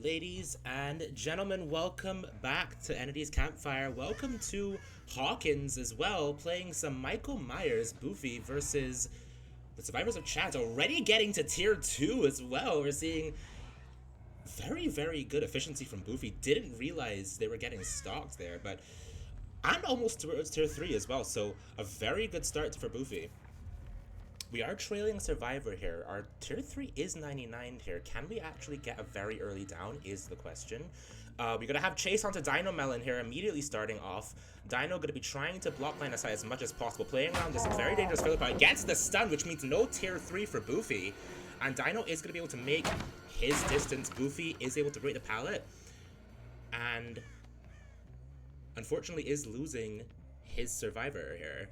Ladies and gentlemen, welcome back to Entity's Campfire. Welcome to Hawkins as well, playing some Michael Myers Boofy versus the Survivors of Chat, already getting to tier 2 as well. We're seeing very, very good efficiency from Boofy. Didn't realize they were getting stalked there, but and almost towards tier 3 as well, so a very good start for Boofy. We are trailing Survivor here. Our tier 3 is 99 here. Can we actually get a very early down is the question. We're going to have Chase onto Dino Melon here immediately starting off. Dino going to be trying to block line of sight as much as possible, playing around this very dangerous Philippi. Gets the stun, which means no tier 3 for Boofy. And Dino is going to be able to make his distance. Boofy is able to break the pallet. And unfortunately is losing his Survivor here.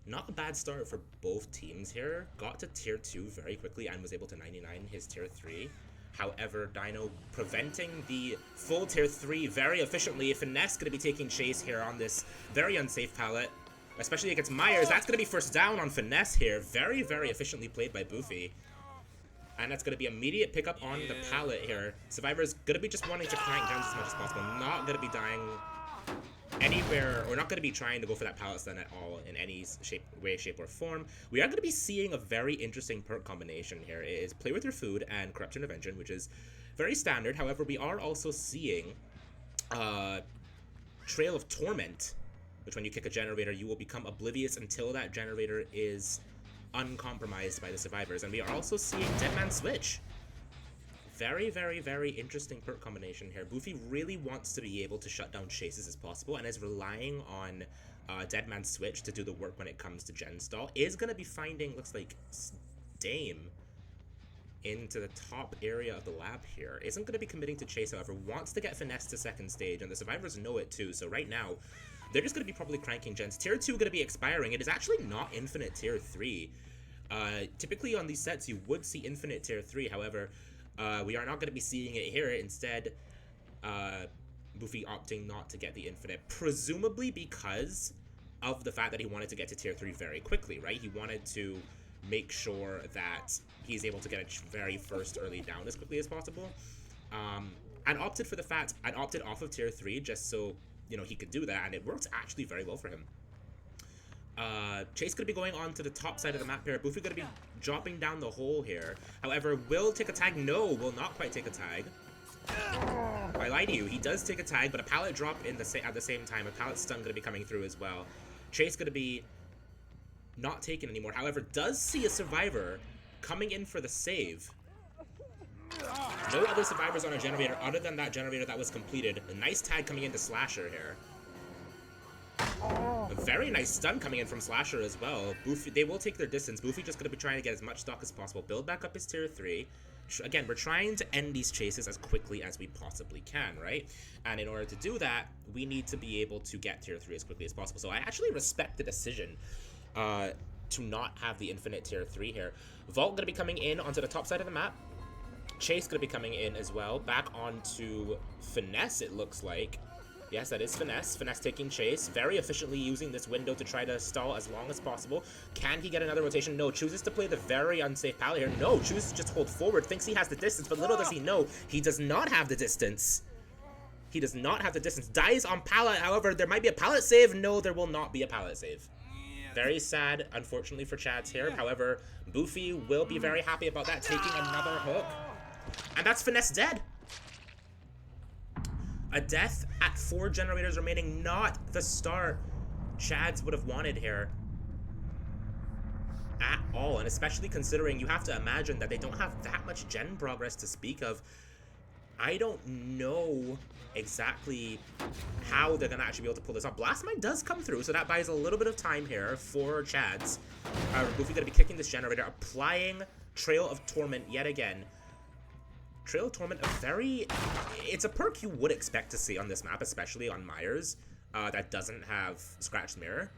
Not a bad start for both teams here. Got to tier 2 very quickly and was able to 99 his tier 3. However, Dino preventing the full tier 3 very efficiently. Finesse going to be taking chase here on this very unsafe pallet, especially against Myers. That's going to be first down on Finesse here. Very, very efficiently played by Boofy. And that's going to be immediate pickup on the pallet here. Survivor's going to be just wanting to crank down as much as possible. Not going to be dying anywhere, or not going to be trying to go for that pallet stun at all in any way, shape, or form. We are going to be seeing a very interesting perk combination here. It is Play With Your Food and Corrupt Intervention, which is very standard. However, we are also seeing Trail of Torment, which when you kick a generator, you will become oblivious until that generator is uncompromised by the survivors. And we are also seeing Dead Man Switch. Very, very, very interesting perk combination here. Boofy really wants to be able to shut down chases as possible and is relying on Dead Man Switch to do the work when it comes to Gen Stall. Is going to be finding, looks like, Dame into the top area of the lab here. Isn't going to be committing to chase, however. Wants to get Finesse to second stage, and the survivors know it too. So right now, they're just going to be probably cranking gens. Tier 2 going to be expiring. It is actually not infinite tier 3. Typically on these sets, you would see infinite tier 3, however, we are not going to be seeing it here. Instead, Boofy opting not to get the infinite, presumably because of the fact that he wanted to get to tier 3 very quickly, right? He wanted to make sure that he's able to get a very first early down as quickly as possible, and opted off of tier 3 just so, you know, he could do that, and it worked actually very well for him. Chase going to be going on to the top side of the map here. Boofy going to be dropping down the hole here. However, will take a tag? No, will not quite take a tag. I lied to you. He does take a tag, but a pallet drop at the same time. A pallet stun going to be coming through as well. Chase going to be not taken anymore. However, does see a survivor coming in for the save. No other survivors on a generator other than that generator that was completed. A nice tag coming into Slasher here. A very nice stun coming in from Slasher as well. Boofy, they will take their distance. Boofy just going to be trying to get as much stock as possible. Build back up his tier 3. Again, we're trying to end these chases as quickly as we possibly can, right? And in order to do that, we need to be able to get tier 3 as quickly as possible. So I actually respect the decision to not have the infinite tier 3 here. Vault going to be coming in onto the top side of the map. Chase going to be coming in as well. Back onto Finesse, it looks like. Yes, that is Finesse. Finesse taking chase. Very efficiently using this window to try to stall as long as possible. Can he get another rotation? No. Chooses to play the very unsafe pallet here. No. Chooses to just hold forward. Thinks he has the distance, but little does he know, he does not have the distance. He does not have the distance. Dies on pallet. However, there might be a pallet save. No, there will not be a pallet save. Very sad, unfortunately, for Chads here. However, Boofy will be very happy about that, taking another hook. And that's Finesse dead. A death at 4 generators remaining, not the start Chads would have wanted here at all, and especially considering you have to imagine that they don't have that much gen progress to speak of. I don't know exactly how they're going to actually be able to pull this off. Blastmine does come through, so that buys a little bit of time here for Chads. Boofy going to be kicking this generator, applying Trail of Torment yet again. Trail of Torment, it's a perk you would expect to see on this map, especially on Myers, that doesn't have Scratched Mirror.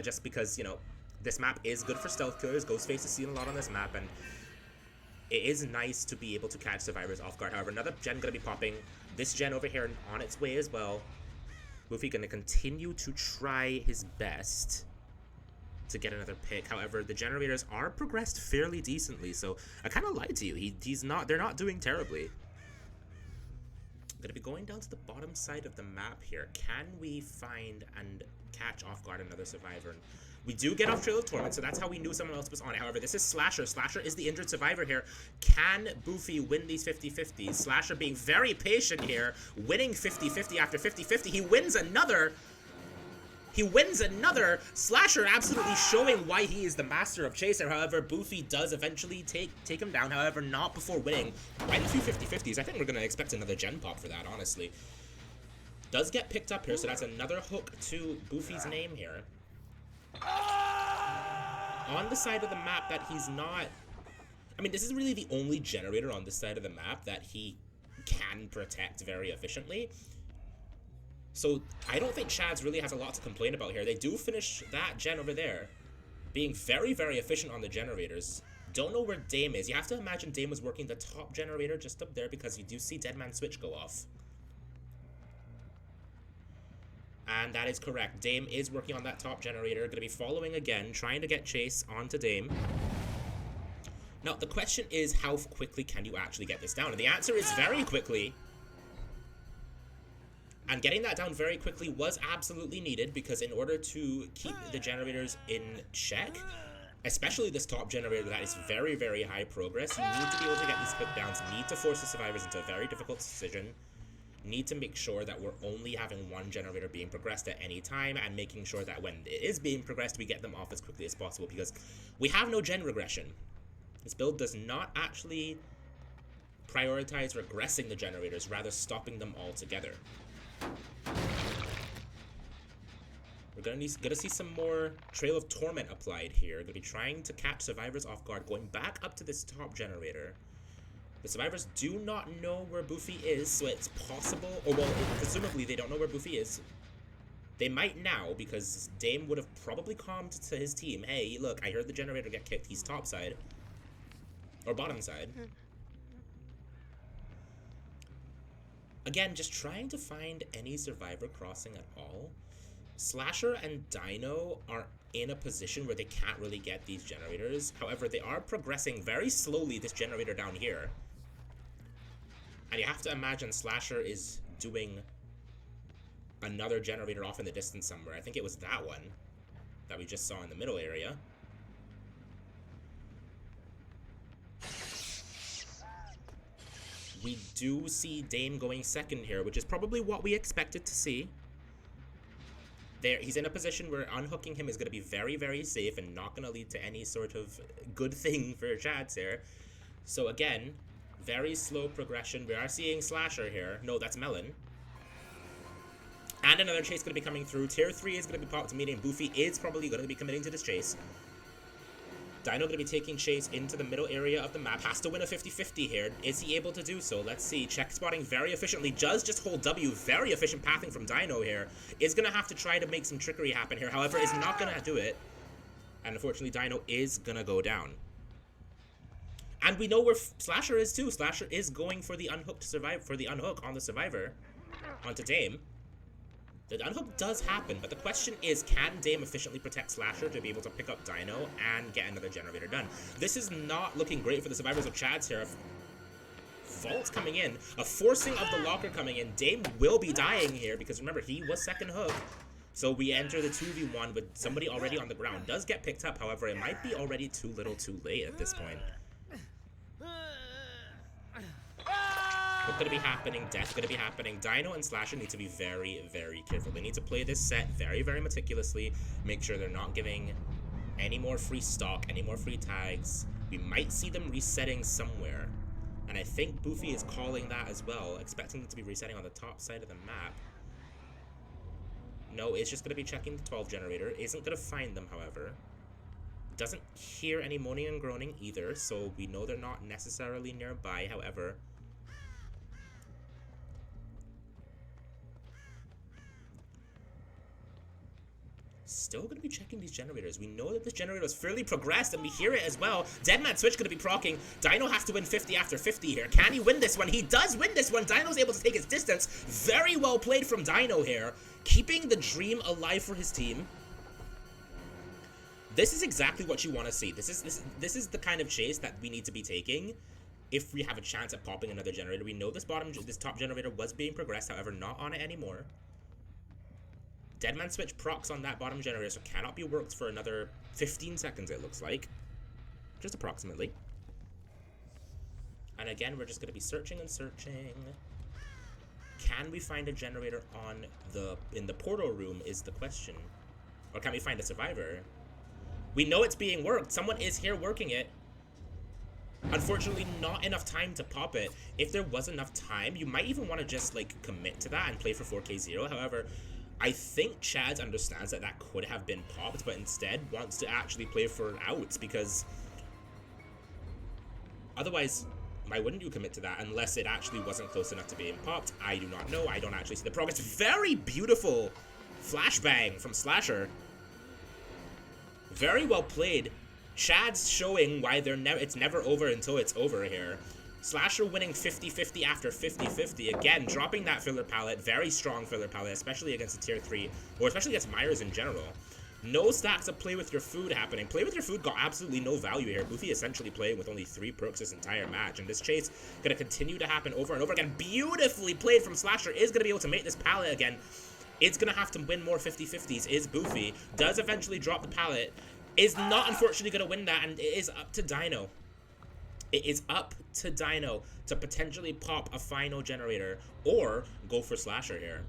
Just because, you know, this map is good for stealth killers. Ghostface is seen a lot on this map, and it is nice to be able to catch survivors off guard. However, another gen going to be popping. This gen over here on its way as well. Boofy going to continue to try his best to get another pick. However, the generators are progressed fairly decently, so I kind of lied to you. They're not doing terribly. Gonna be going down to the bottom side of the map here. Can we find and catch off guard another survivor? We do get off Trail of Torment, so that's how we knew someone else was on it. However, this is Slasher. Slasher is the injured survivor here. Can Boofy win these 50-50s? Slasher being very patient here, winning 50-50 after 50-50. He wins another. He wins another. Slasher absolutely showing why he is the master of Chaser. However, Boofy does eventually take him down. However, not before winning quite a few 50-50s. I think we're going to expect another gen pop for that, honestly. Does get picked up here, so that's another hook to Boofy's name here. On the side of the map that he's not... I mean, this is really the only generator on this side of the map that he can protect very efficiently. So I don't think Chads really has a lot to complain about here. They do finish that gen over there, being very, very efficient on the generators. Don't know where Dame is. You have to imagine Dame was working the top generator just up there because you do see Deadman Switch go off. And that is correct. Dame is working on that top generator. Going to be following again, trying to get Chase onto Dame. Now, the question is, how quickly can you actually get this down? And the answer is very quickly. And getting that down very quickly was absolutely needed, because in order to keep the generators in check, especially this top generator that is very, very high progress, you need to be able to get these quick downs, need to force the survivors into a very difficult decision, need to make sure that we're only having one generator being progressed at any time, and making sure that when it is being progressed, we get them off as quickly as possible, because we have no gen regression. This build does not actually prioritize regressing the generators, rather stopping them altogether. We're gonna see some more Trail of Torment applied here. Gonna be trying to catch survivors off guard, going back up to this top generator. The survivors do not know where Boofy is, so it's possible, or well, presumably they don't know where Boofy is. They might now, because Dame would have probably calmed to his team, hey, look, I heard the generator get kicked, he's top side. Or bottom side. Again, just trying to find any survivor crossing at all. Slasher and Dino are in a position where they can't really get these generators. However, they are progressing very slowly this generator down here. And you have to imagine Slasher is doing another generator off in the distance somewhere. I think it was that one that we just saw in the middle area. We do see Dame going second here, which is probably what we expected to see. There, he's in a position where unhooking him is going to be very, very safe and not going to lead to any sort of good thing for Chads here. So again, very slow progression. We are seeing Slasher here. No, that's Melon. And another chase going to be coming through. Tier 3 is going to be popped to meeting. Boofy is probably going to be committing to this chase. Dino going to be taking Chase into the middle area of the map. Has to win a 50-50 here. Is he able to do so? Let's see. Check spotting very efficiently. Does just hold W. Very efficient pathing from Dino here. Is going to have to try to make some trickery happen here. However, is not going to do it. And unfortunately, Dino is going to go down. And we know where Slasher is too. Slasher is going for the unhook to survive, for the unhook on the survivor onto Dame. The unhook does happen, but the question is, can Dame efficiently protect Slasher to be able to pick up Dino and get another generator done? This is not looking great for the survivors of Chads here. Vault's coming in, a forcing of the locker coming in. Dame will be dying here because remember, he was second hook. So we enter the 2v1 with somebody already on the ground. Does get picked up, however, it might be already too little too late at this point. What's going to be happening? Death going to be happening. Dino and Slasher need to be very, very careful. They need to play this set very, very meticulously. Make sure they're not giving any more free stock, any more free tags. We might see them resetting somewhere. And I think Boofy is calling that as well, expecting them to be resetting on the top side of the map. No, it's just going to be checking the 12 generator. Isn't going to find them, however. Doesn't hear any moaning and groaning either, so we know they're not necessarily nearby, however. Still going to be checking these generators. We know that this generator is fairly progressed, and we hear it as well. Deadman Switch going to be proccing. Dino has to win 50 after 50 here. Can he win this one? He does win this one. Dino's able to take his distance. Very well played from Dino here. Keeping the dream alive for his team. This is exactly what you want to see. This is the kind of chase that we need to be taking. if we have a chance at popping another generator. We know this top generator was being progressed, however, not on it anymore. Deadman Switch procs on that bottom generator, so cannot be worked for another 15 seconds, it looks like. Just approximately. And again, we're just going to be searching and searching. Can we find a generator in the portal room is the question. Or can we find a survivor? We know it's being worked. Someone is here working it. Unfortunately, not enough time to pop it. If there was enough time, you might even want to just, like, commit to that and play for 4K0. However, I think Chad understands that that could have been popped, but instead wants to actually play for outs, because otherwise, why wouldn't you commit to that unless it actually wasn't close enough to being popped? I do not know. I don't actually see the progress. Very beautiful flashbang from Slasher. Very well played. Chad's showing why it's never over until it's over here. Slasher winning 50-50 after 50-50. Again, dropping that filler palette. Very strong filler palette, especially against a tier 3, or especially against Myers in general. No stacks of play with your food happening. Play with your food got absolutely no value here. Goofy essentially playing with only 3 perks this entire match. And this chase going to continue to happen over and over again. Beautifully played from Slasher. Is going to be able to make this palette again. It's going to have to win more 50-50s. Is Boofy. Does eventually drop the palette. Is not unfortunately going to win that. And it is up to Dino. It is up to Dino to potentially pop a final generator or go for Slasher here.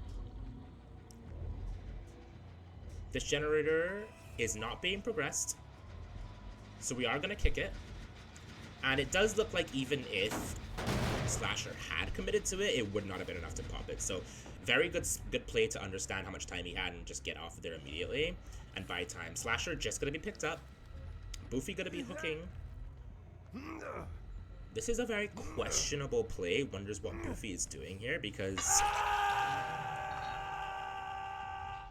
This generator is not being progressed, so we are going to kick it. And it does look like even if Slasher had committed to it, it would not have been enough to pop it. So very good play to understand how much time he had and just get off of there immediately and buy time. Slasher just going to be picked up. Boofy going to be hooking. This is a very questionable play. Wonders what Boofy is doing here, because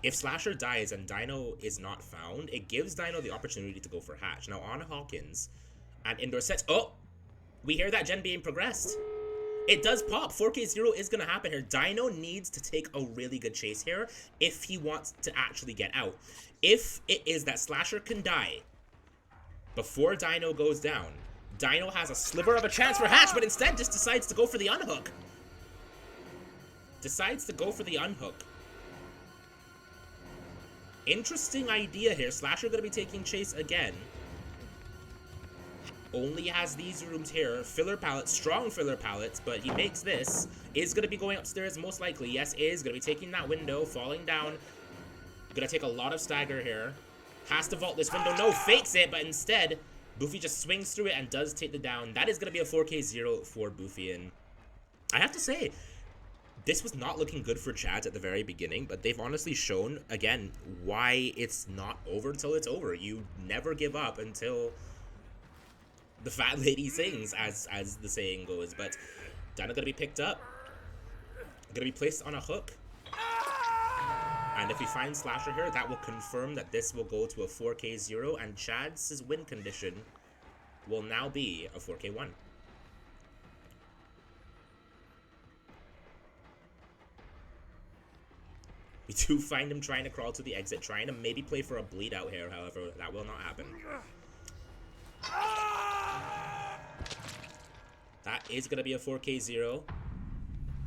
if Slasher dies and Dino is not found, it gives Dino the opportunity to go for Hatch. Now on Hawkins and indoor sets. Oh! We hear that gen being progressed. It does pop. 4K0 is going to happen here. Dino needs to take a really good chase here if he wants to actually get out. If it is that Slasher can die before Dino goes down, Dino has a sliver of a chance for Hatch, but instead just decides to go for the unhook. Decides to go for the unhook. Interesting idea here. Slasher going to be taking chase again. Only has these rooms here. Filler pallets, strong filler pallets, but he makes this. Is going to be going upstairs most likely. Yes, is going to be taking that window, falling down. Going to take a lot of stagger here. Has to vault this window. No, fakes it, but instead, Boofy just swings through it and does take the down. That is going to be a 4K0 for Boofy. And I have to say, this was not looking good for Chad at the very beginning, but they've honestly shown, again, why it's not over till it's over. You never give up until the fat lady sings, as the saying goes. But Dino going to be picked up. Going to be placed on a hook. And if we find Slasher here, that will confirm that this will go to a 4K0, and Chad's win condition will now be a 4K1. We do find him trying to crawl to the exit, trying to maybe play for a bleed out here, however, that will not happen. That is going to be a 4K0.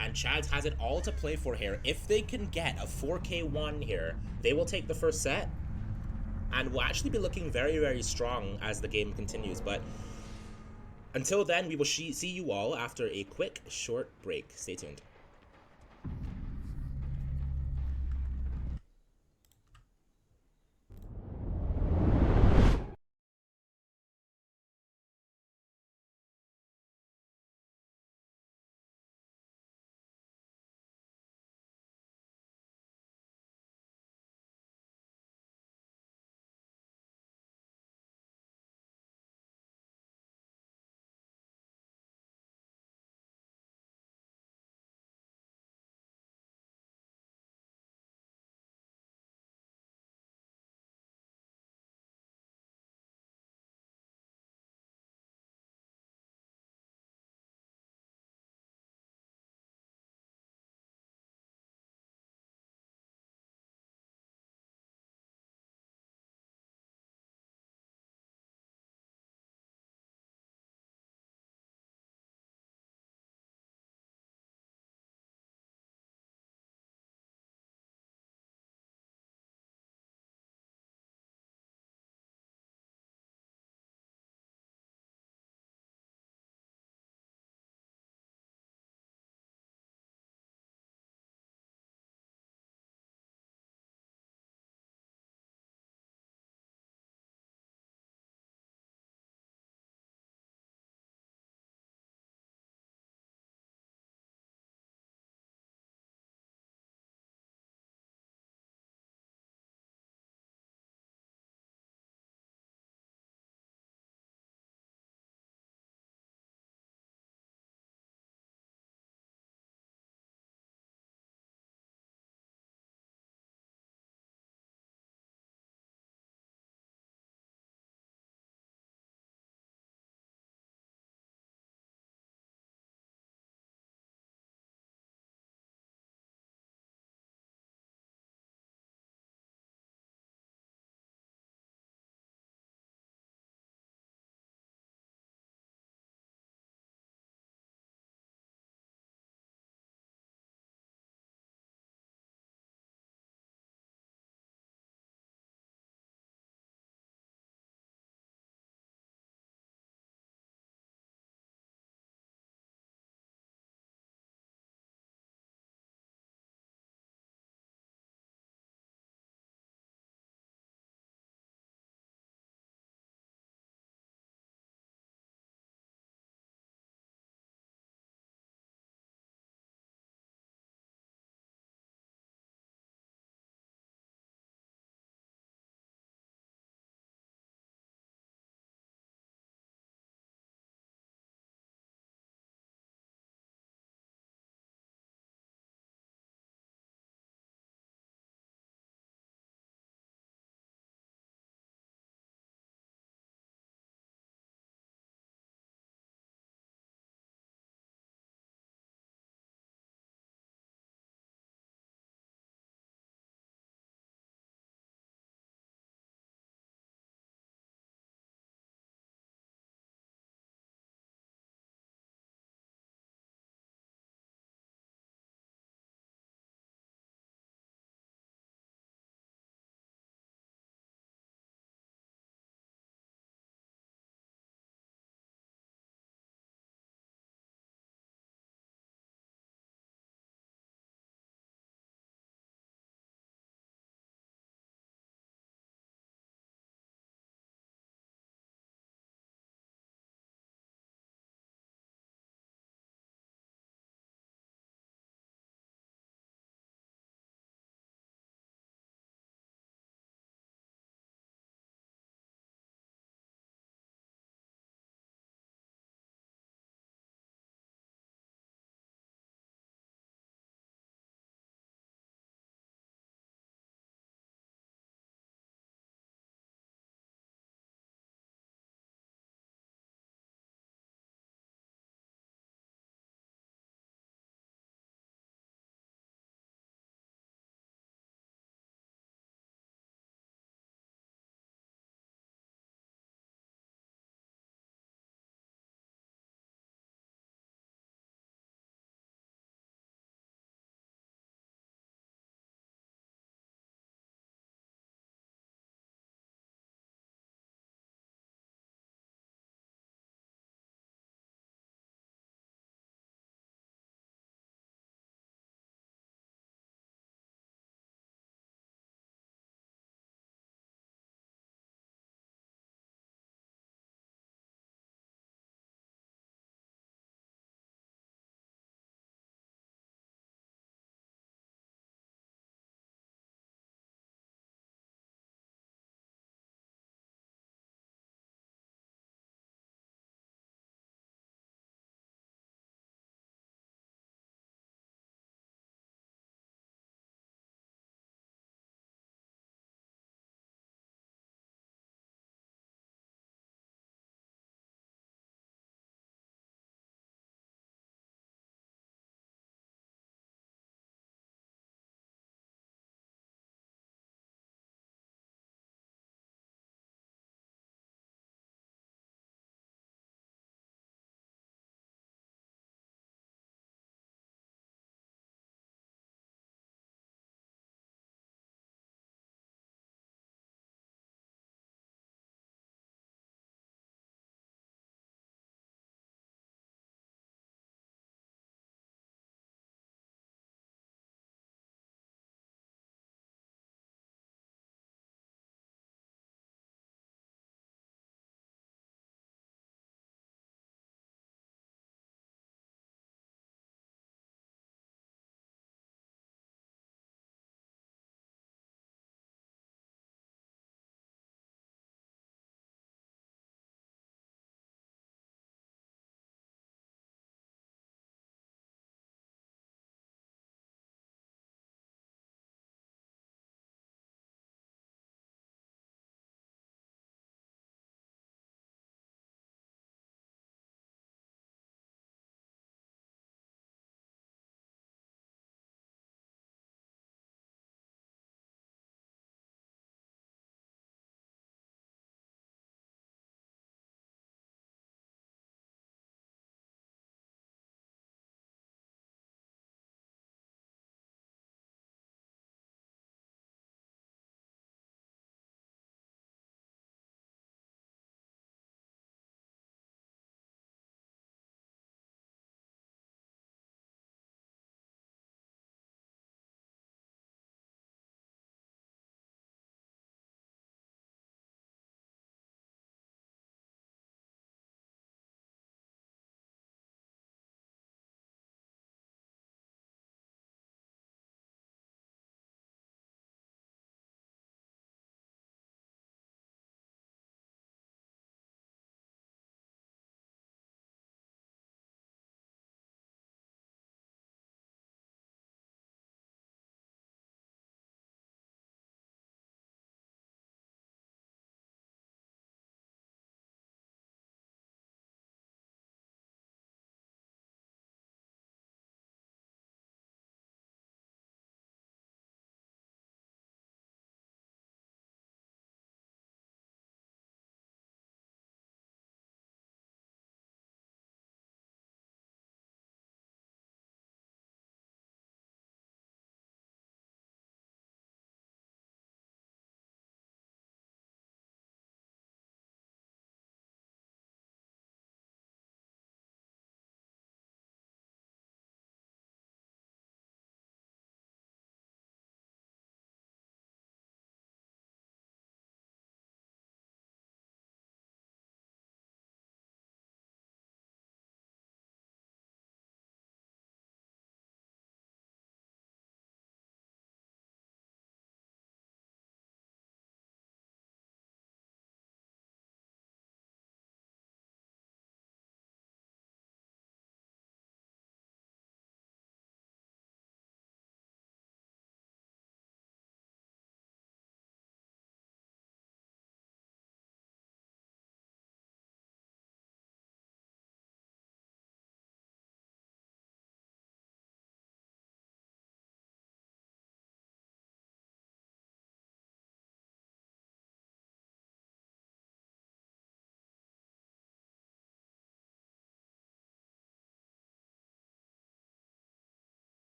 And Chad has it all to play for here. If they can get a 4K1 here, they will take the first set. And will actually be looking very, very strong as the game continues. But until then, we will see you all after a quick, short break. Stay tuned.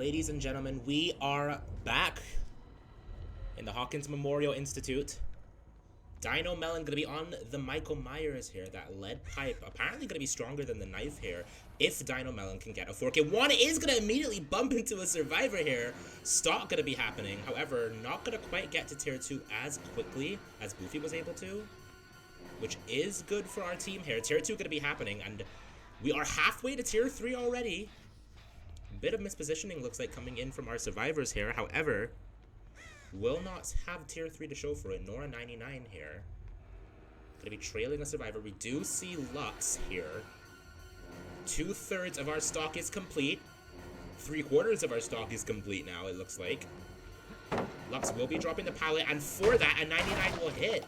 Ladies and gentlemen, we are back in the Hawkins Memorial Institute. Dino Melon gonna be on the Michael Myers here. That lead pipe apparently gonna be stronger than the knife here if Dino Melon can get a 4K. One is gonna immediately bump into a survivor here. Stock gonna be happening. However, not gonna quite get to tier 2 as quickly as Boofy was able to, which is good for our team here. Tier 2 gonna be happening, and we are halfway to tier 3 already. Bit of mispositioning looks like coming in from our survivors here. However, will not have tier 3 to show for it, nor a 99 here. Gonna be trailing a survivor. We do see Lux here. 2/3 of our stock is complete. 3/4 of our stock is complete now, it looks like. Lux will be dropping the pallet, and for that, a 99 will hit.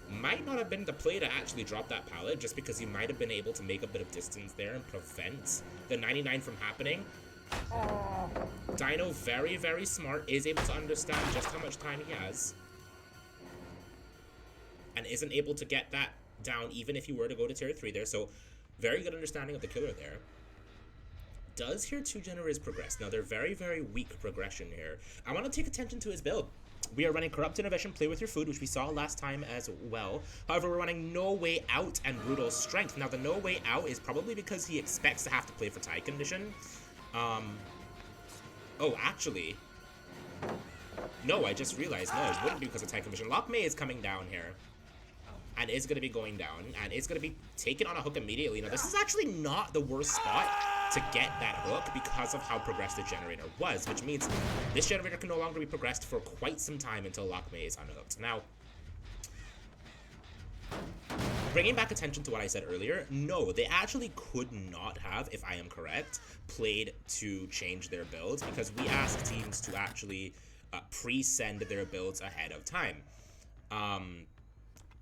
Might not have been the play to actually drop that pallet, just because he might have been able to make a bit of distance there and prevent the 99 from happening. Dino, very, very smart, is able to understand just how much time he has. And isn't able to get that down even if he were to go to tier 3 there. So, very good understanding of the killer there. Does hear 2 generators progress. Now, they're very, very weak progression here. I want to take attention to his build. We are running Corrupt Innovation, Play With Your Food, which we saw last time as well. However, we're running No Way Out and Brutal Strength. Now, the No Way Out is probably because he expects to have to play for tie condition. Oh, actually. No, I just realized. No, it wouldn't be because of tie condition. Lock May is coming down here. And is going to be going down. And is going to be taken on a hook immediately. Now, this is actually not the worst spot to get that hook because of how progressed the generator was, which means this generator can no longer be progressed for quite some time until Lock May is unhooked. Now, bringing back attention to what I said earlier, no, they actually could not have, if I am correct, played to change their builds because we asked teams to actually pre-send their builds ahead of time.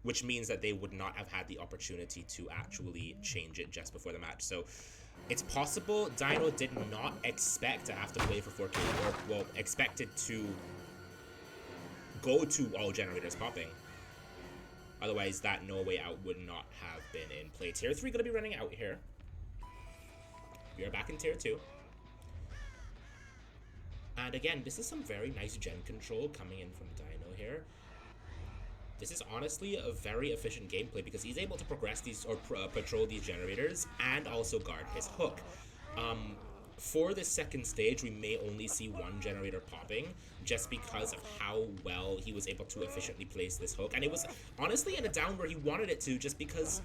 Which means that they would not have had the opportunity to actually change it just before the match. So it's possible Dino did not expect to have to play for 4K, or, well, expected to go to all generators popping. Otherwise, that No Way Out would not have been in play. Tier 3 going to be running out here. We are back in Tier 2. And again, this is some very nice gen control coming in from Dino here. This is honestly a very efficient gameplay because he's able to progress these or patrol these generators and also guard his hook. For the second stage, we may only see one generator popping just because of how well he was able to efficiently place this hook. And it was honestly in a down where he wanted it to, just because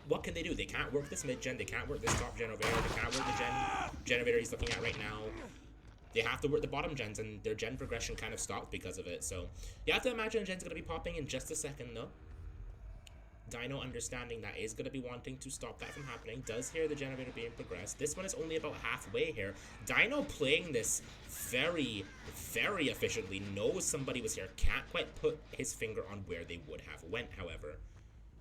what can they do? They can't work this mid-gen, they can't work this top generator, they can't work the generator he's looking at right now. They have to work the bottom gens, and their gen progression kind of stopped because of it. So you have to imagine gen's going to be popping in just a second, though. Dino, understanding that, is going to be wanting to stop that from happening. Does hear the generator being progressed. This one is only about halfway here. Dino playing this very, very efficiently. Knows somebody was here. Can't quite put his finger on where they would have went, however.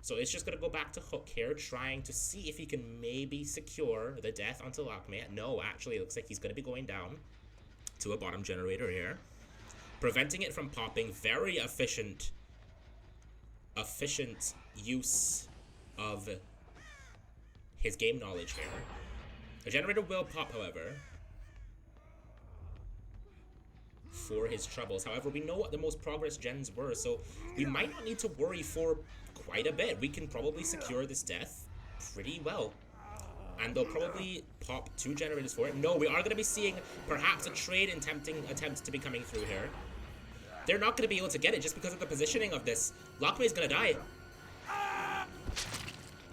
So it's just going to go back to hook here, trying to see if he can maybe secure the death onto Lockmate. No, actually, it looks like he's going to be going down to a bottom generator here, preventing it from popping. Very efficient use of his game knowledge here. A generator will pop, however, for his troubles. However, we know what the most progress gens were, so we might not need to worry for quite a bit. We can probably secure this death pretty well. And they'll probably pop 2 generators for it. No, we are going to be seeing perhaps a trade attempt to be coming through here. They're not going to be able to get it just because of the positioning of this. Lockmay's going to die.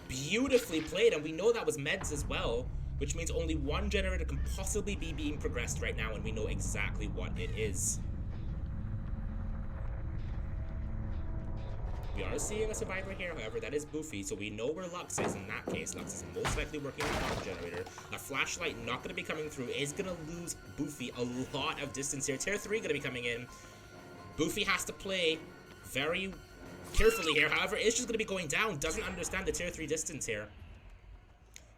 Beautifully played, and we know that was meds as well, which means only one generator can possibly be being progressed right now, and we know exactly what it is. We are seeing a survivor here, however, that is Boofy, so we know where Lux is in that case. Lux is most likely working on the bottom generator. A flashlight not going to be coming through, is going to lose Boofy a lot of distance here. Tier 3 going to be coming in. Boofy has to play very carefully here, however, it's just going to be going down. Doesn't understand the Tier 3 distance here.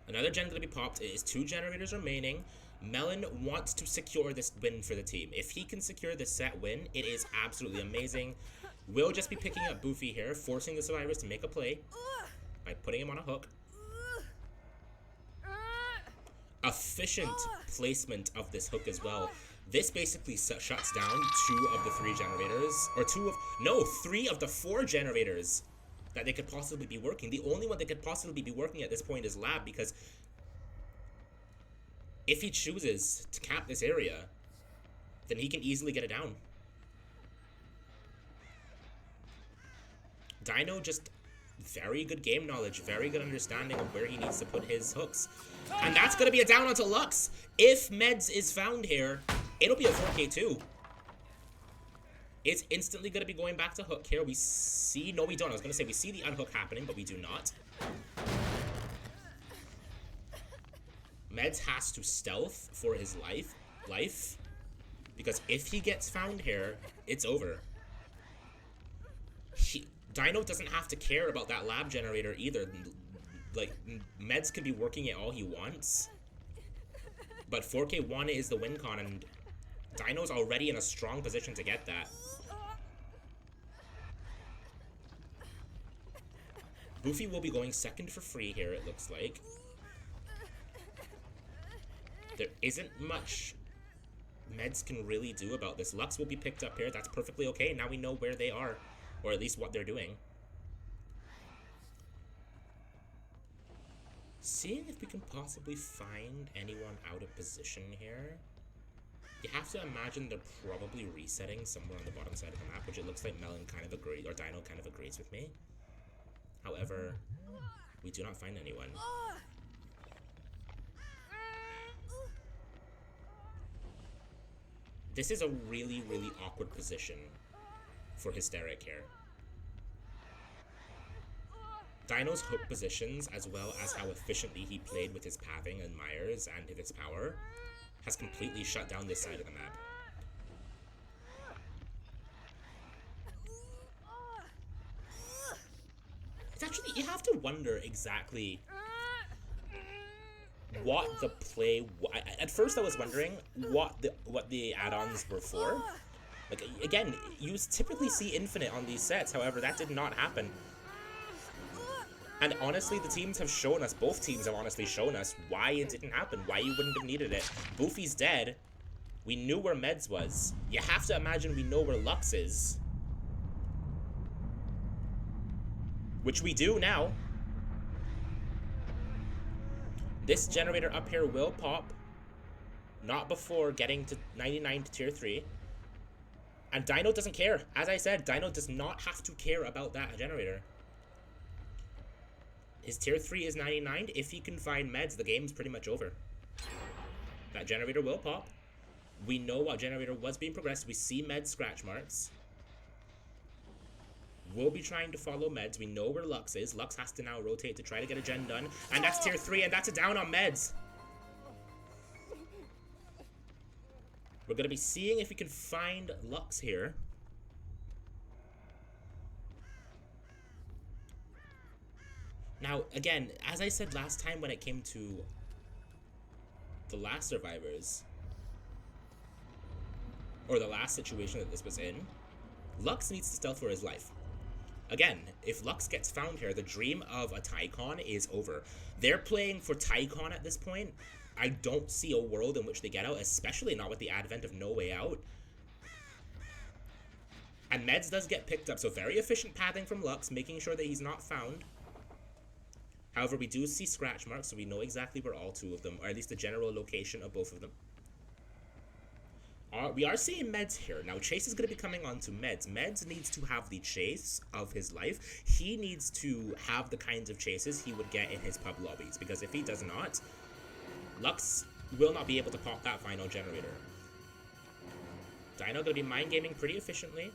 Another gen going to be popped. It is 2 generators remaining. Melon wants to secure this win for the team. If he can secure this set win, it is absolutely amazing. We'll just be picking up Boofy here, forcing the survivors to make a play by putting him on a hook. A efficient placement of this hook as well. This basically shuts down 2 of the 3 generators, or 3 of the 4 generators that they could possibly be working. The only one that could possibly be working at this point is Lab, because if he chooses to cap this area, then he can easily get it down. Dino just very good game knowledge, very good understanding of where he needs to put his hooks. And that's going to be a down onto Lux. If Meds is found here, it'll be a 4K2. It's instantly going to be going back to hook here. We see... No, we don't. I was going to say we see the unhook happening, but we do not. Meds has to stealth for his life. Because if he gets found here, it's over. Dino doesn't have to care about that lab generator either. Like, Meds can be working it all he wants. But 4K1 is the win con, and Dino's already in a strong position to get that. Boofy will be going second for free here, it looks like. There isn't much Meds can really do about this. Lux will be picked up here. That's perfectly okay. Now we know where they are. Or at least what they're doing. Seeing if we can possibly find anyone out of position here. You have to imagine they're probably resetting somewhere on the bottom side of the map, which it looks like Melon kind of agrees, or Dino kind of agrees with me. However, we do not find anyone. This is a really, really awkward position for Hysteric here. Dino's hook positions, as well as how efficiently he played with his pathing and Myers and his power, has completely shut down this side of the map. It's actually, you have to wonder exactly what the play... At first I was wondering what the add-ons were for. Like, again, you typically see infinite on these sets, however, that did not happen. And honestly, the teams have shown us, both teams have honestly shown us why it didn't happen, why you wouldn't have needed it. Boofy's dead. We knew where Meds was. You have to imagine we know where Lux is. Which we do now. This generator up here will pop. Not before getting to 99 to tier 3. And Dino doesn't care. As I said, Dino does not have to care about that generator. His tier 3 is 99. If he can find Meds, the game's pretty much over. That generator will pop. We know what generator was being progressed. We see Meds scratch marks. We'll be trying to follow Meds. We know where Lux is. Lux has to now rotate to try to get a gen done. And that's tier 3, and that's a down on Meds. We're going to be seeing if we can find Lux here. Now, again, as I said last time when it came to the last survivors, or the last situation that this was in, Lux needs to stealth for his life. Again, if Lux gets found here, the dream of a Tycon is over. They're playing for Tycon at this point. I don't see a world in which they get out, especially not with the advent of No Way Out. And Meds does get picked up, so very efficient pathing from Lux, making sure that he's not found. However, we do see scratch marks, so we know exactly where all 2 of them, or at least the general location of both of them. We are seeing Meds here. Now, Chase is going to be coming on to Meds. Meds needs to have the chase of his life. He needs to have the kinds of chases he would get in his pub lobbies, because if he does not, Lux will not be able to pop that final generator. Dino going to be mind gaming pretty efficiently.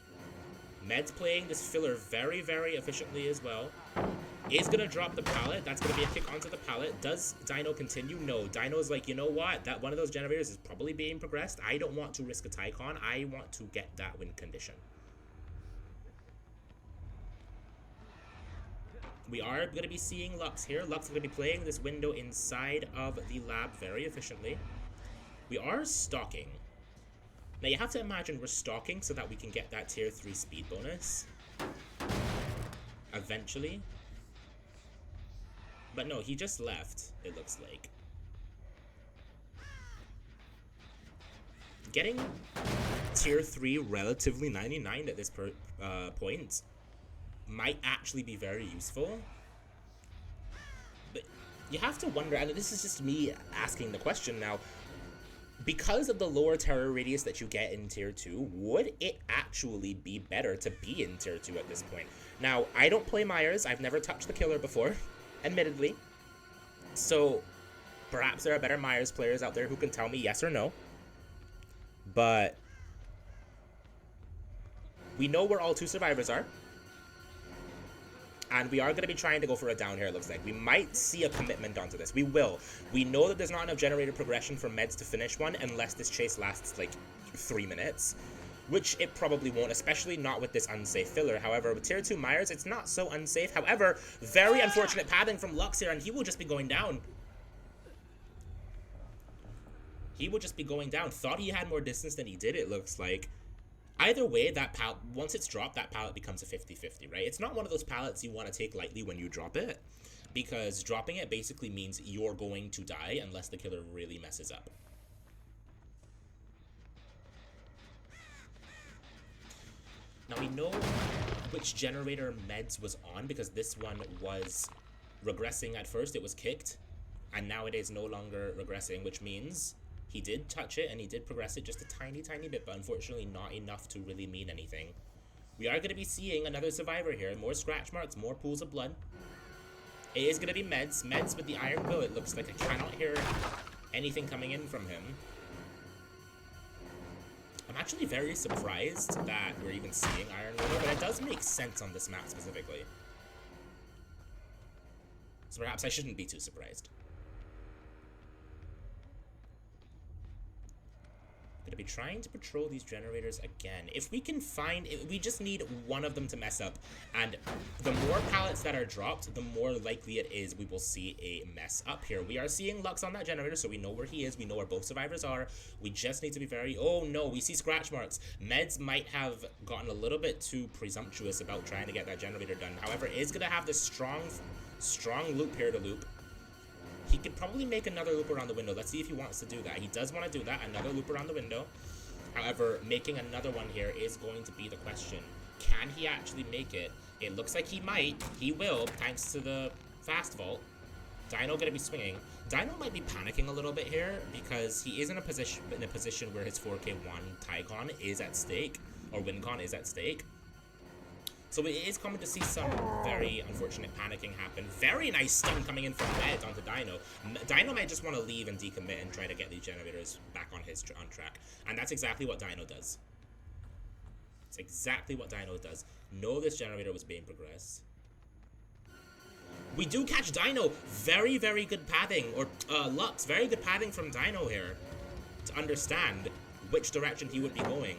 Meds playing this filler very, very efficiently as well. Is going to drop the pallet. That's going to be a kick onto the pallet. Does Dino continue? No. Dino's like, you know what? That one of those generators is probably being progressed. I don't want to risk a Tycon. I want to get that win condition. We are going to be seeing Lux here. Lux is going to be playing this window inside of the lab very efficiently. We are stalking. Now, you have to imagine we're stalking so that we can get that tier 3 speed bonus. Eventually. But no, he just left, it looks like. getting tier 3 relatively 99 at this point might actually be very useful. But you have to wonder, and this is just me asking the question now, because of the lower terror radius that you get in tier 2, would it actually be better to be in tier 2 at this point? Now, I don't play Myers. I've never touched the killer before, admittedly. So, perhaps there are better Myers players out there who can tell me yes or no. But we know where all 2 survivors are. And we are going to be trying to go for a down here, it looks like. We might see a commitment onto this. We will. We know that there's not enough generator progression for meds to finish one unless this chase lasts, like, 3 minutes. Which it probably won't, especially not with this unsafe filler. However, with tier 2 Myers, it's not so unsafe. However, very unfortunate pathing from Lux here, and he will just be going down. He will just be going down. Thought he had more distance than he did, it looks like. Either way, that pallet, once it's dropped, that pallet becomes a 50-50, right? It's not one of those pallets you want to take lightly when you drop it, because dropping it basically means you're going to die unless the killer really messes up. Now we know which generator meds was on, because this one was regressing at first. It was kicked, and now it is no longer regressing, which means he did touch it, and he did progress it just a tiny, tiny bit, but unfortunately not enough to really mean anything. We are going to be seeing another survivor here. More scratch marks, more pools of blood. It is going to be Meds. Meds with the Iron Will. It looks like I cannot hear anything coming in from him. I'm actually very surprised that we're even seeing Iron Will, but it does make sense on this map specifically. So perhaps I shouldn't be too surprised. Gonna be trying to patrol these generators again. If we can find, we just need one of them to mess up, and the more pallets that are dropped, the more likely it is we will see a mess up here. We are seeing Lux on that generator, so we know where he is. We know where both survivors are. We just need to be very, oh no, we see scratch marks. Meds might have gotten a little bit too presumptuous about trying to get that generator done. However, is gonna have this strong loop here to loop. He could probably make another loop around the window. Let's see if he wants to do that. He does want to do that, another loop around the window. However, making another one here is going to be the question. Can he actually make it? It looks like he might. He will, thanks to the fast vault. Dino going to be swinging. Dino might be panicking a little bit here because he is in a position where his 4K1 Tycon is at stake, or WinCon is at stake. So it is coming to see some very unfortunate panicking happen. Very nice stun coming in from Med onto Dino. Dino might just want to leave and decommit and try to get these generators back on track. And that's exactly what Dino does. It's exactly what Dino does. No, this generator was being progressed. We do catch Dino. Very, very good pathing. Or Lux, very good pathing from Dino here to understand which direction he would be going.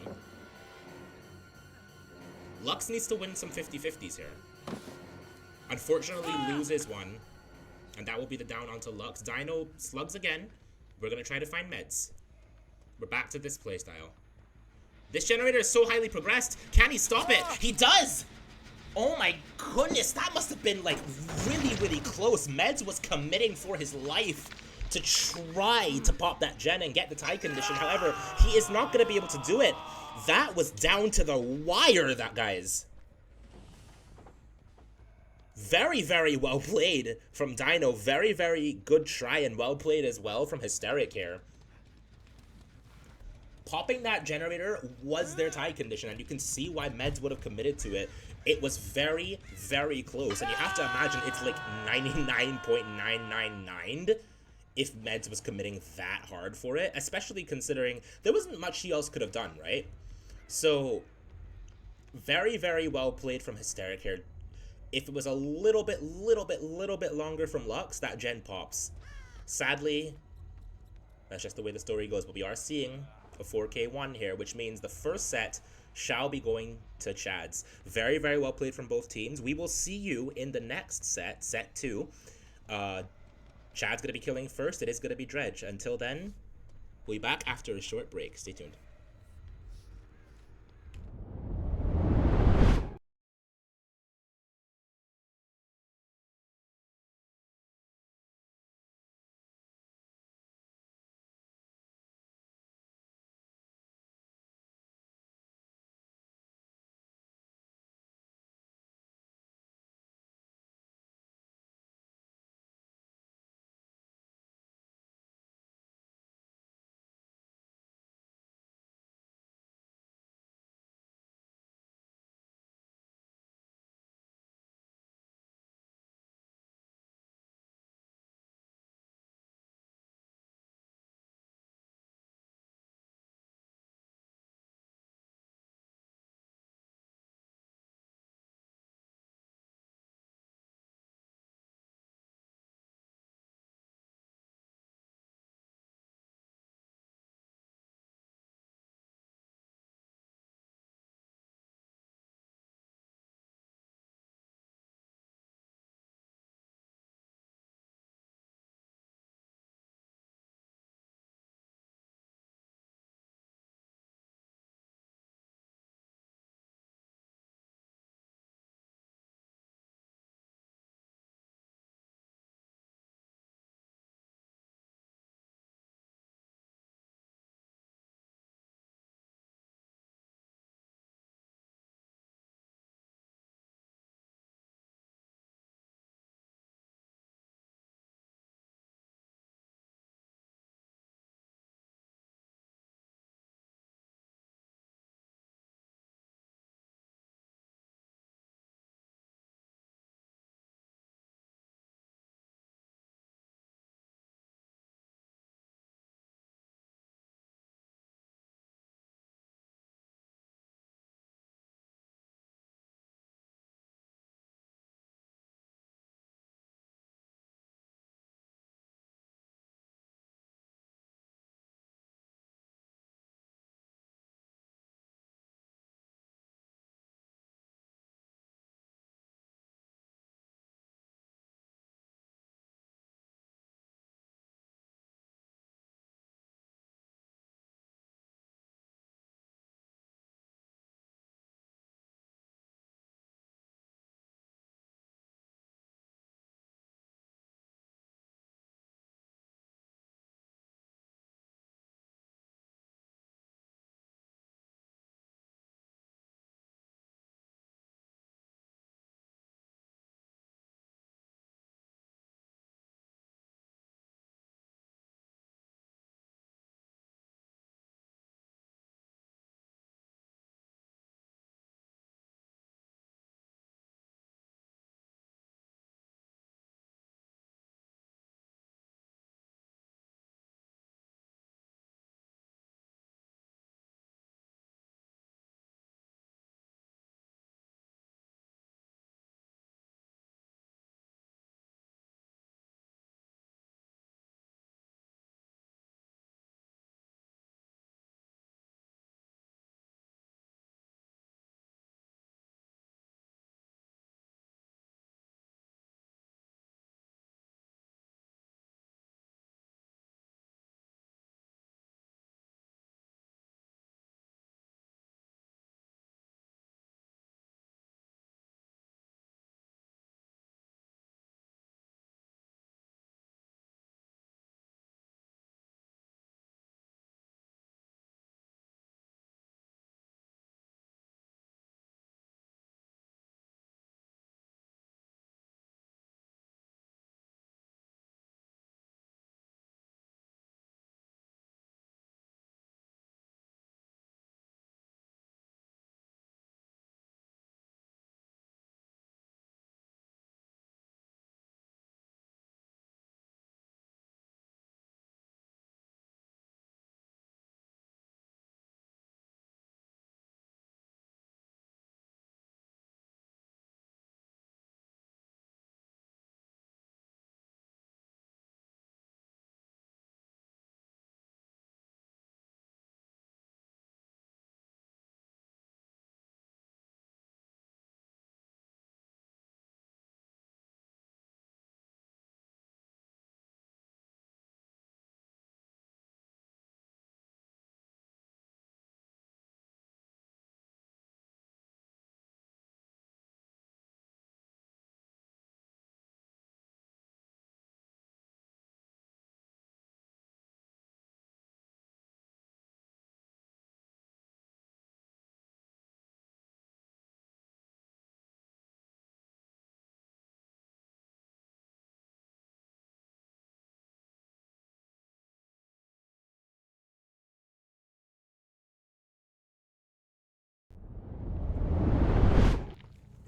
Lux needs to win some 50-50s here. Unfortunately, loses one. And that will be the down onto Lux. Dino slugs again. We're going to try to find meds. We're back to this playstyle. This generator is so highly progressed. Can he stop it? He does! Oh my goodness, that must have been like really, really close. Meds was committing for his life to try to pop that gen and get the tie condition. However, he is not going to be able to do it. That was down to the wire, that guys. Very, very well played from Dino. Very, very good try and well played as well from Hysteric here. Popping that generator was their tie condition, and you can see why Meds would have committed to it. It was very, very close, and you have to imagine it's like 99.999 if Meds was committing that hard for it, especially considering there wasn't much he else could have done, right? So, very, very well played from Hysteric here. If it was a little bit longer from Lux, that gen pops. Sadly, that's just the way the story goes, but we are seeing a 4K1 here, which means the first set shall be going to Chad's. Very, very well played from both teams. We will see you in the next set, set 2. Chad's going to be killing first. It is going to be Dredge. Until then, we'll be back after a short break. Stay tuned.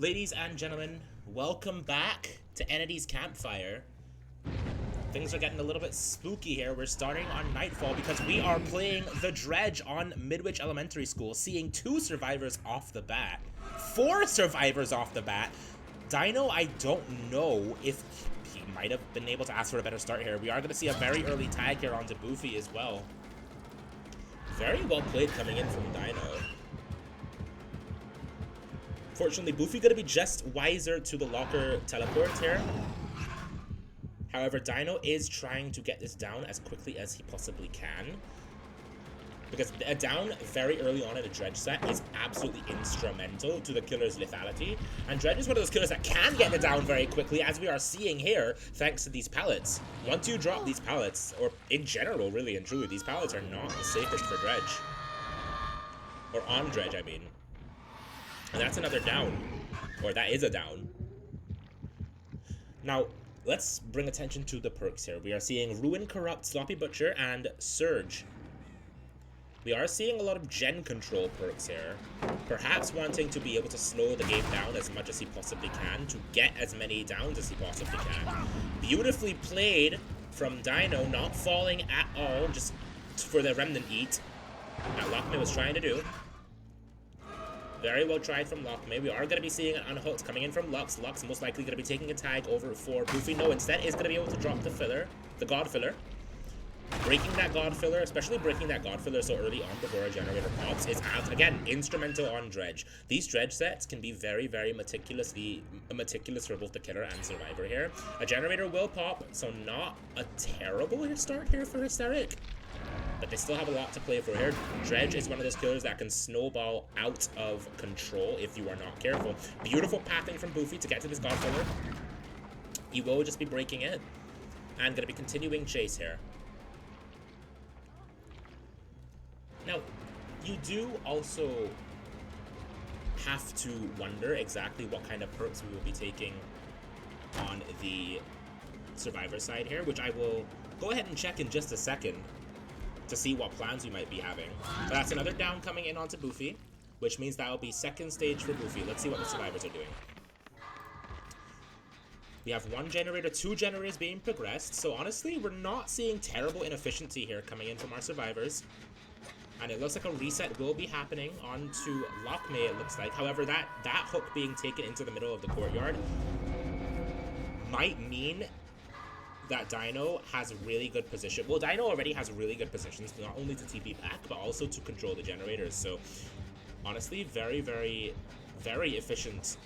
Ladies and gentlemen, welcome back to Entity's Campfire. Things are getting a little bit spooky here. We're starting on Nightfall because we are playing the Dredge on Midwich Elementary School, seeing 2 survivors off the bat. 4 survivors off the bat. Dino, I don't know if he might have been able to ask for a better start here. We are going to see a very early tag here onto Boofy as well. Very well played coming in from Dino. Fortunately, Boofy gonna be just wiser to the locker teleport here. However, Dino is trying to get this down as quickly as he possibly can. Because a down very early on in a Dredge set is absolutely instrumental to the killer's lethality. And Dredge is one of those killers that can get it down very quickly, as we are seeing here, thanks to these pallets. Once you drop these pallets, or in general, really and truly, these pallets are not the safest for Dredge. Or on Dredge, I mean. And that's another down. Or that is a down. Now, let's bring attention to the perks here. We are seeing Ruin, Corrupt, Sloppy Butcher, and Surge. We are seeing a lot of gen control perks here. Perhaps wanting to be able to slow the game down as much as he possibly can to get as many downs as he possibly can. Beautifully played from Dino, not falling at all, just for the Remnant eat that Lockme was trying to do. Very well tried from Lockme. We are going to be seeing an unhooked coming in from Lux. Lux most likely going to be taking a tag over for Boofy. No, instead is going to be able to drop the filler, the God filler. Breaking that God filler, especially breaking that God filler so early on before a generator pops, is, again, instrumental on Dredge. These Dredge sets can be very, very meticulous for both the killer and survivor here. A generator will pop, so not a terrible start here for Hysteric. But they still have a lot to play for here. Dredge is one of those killers that can snowball out of control if you are not careful. Beautiful pathing from Boofy to get to this God filler. He will just be breaking in. And going to be continuing chase here. Now, you do also have to wonder exactly what kind of perks we will be taking on the survivor side here, which I will go ahead and check in just a second to see what plans we might be having. But that's another down coming in onto Boofy, which means that will be second stage for Boofy. Let's see what the survivors are doing. We have 1 generator, 2 generators being progressed, so honestly, we're not seeing terrible inefficiency here coming in from our survivors. And it looks like a reset will be happening onto Lockme, it looks like. However, that hook being taken into the middle of the courtyard might mean that Dino has really good position. Well, Dino already has really good positions, not only to TP back, but also to control the generators. So, honestly, very, very, very efficient.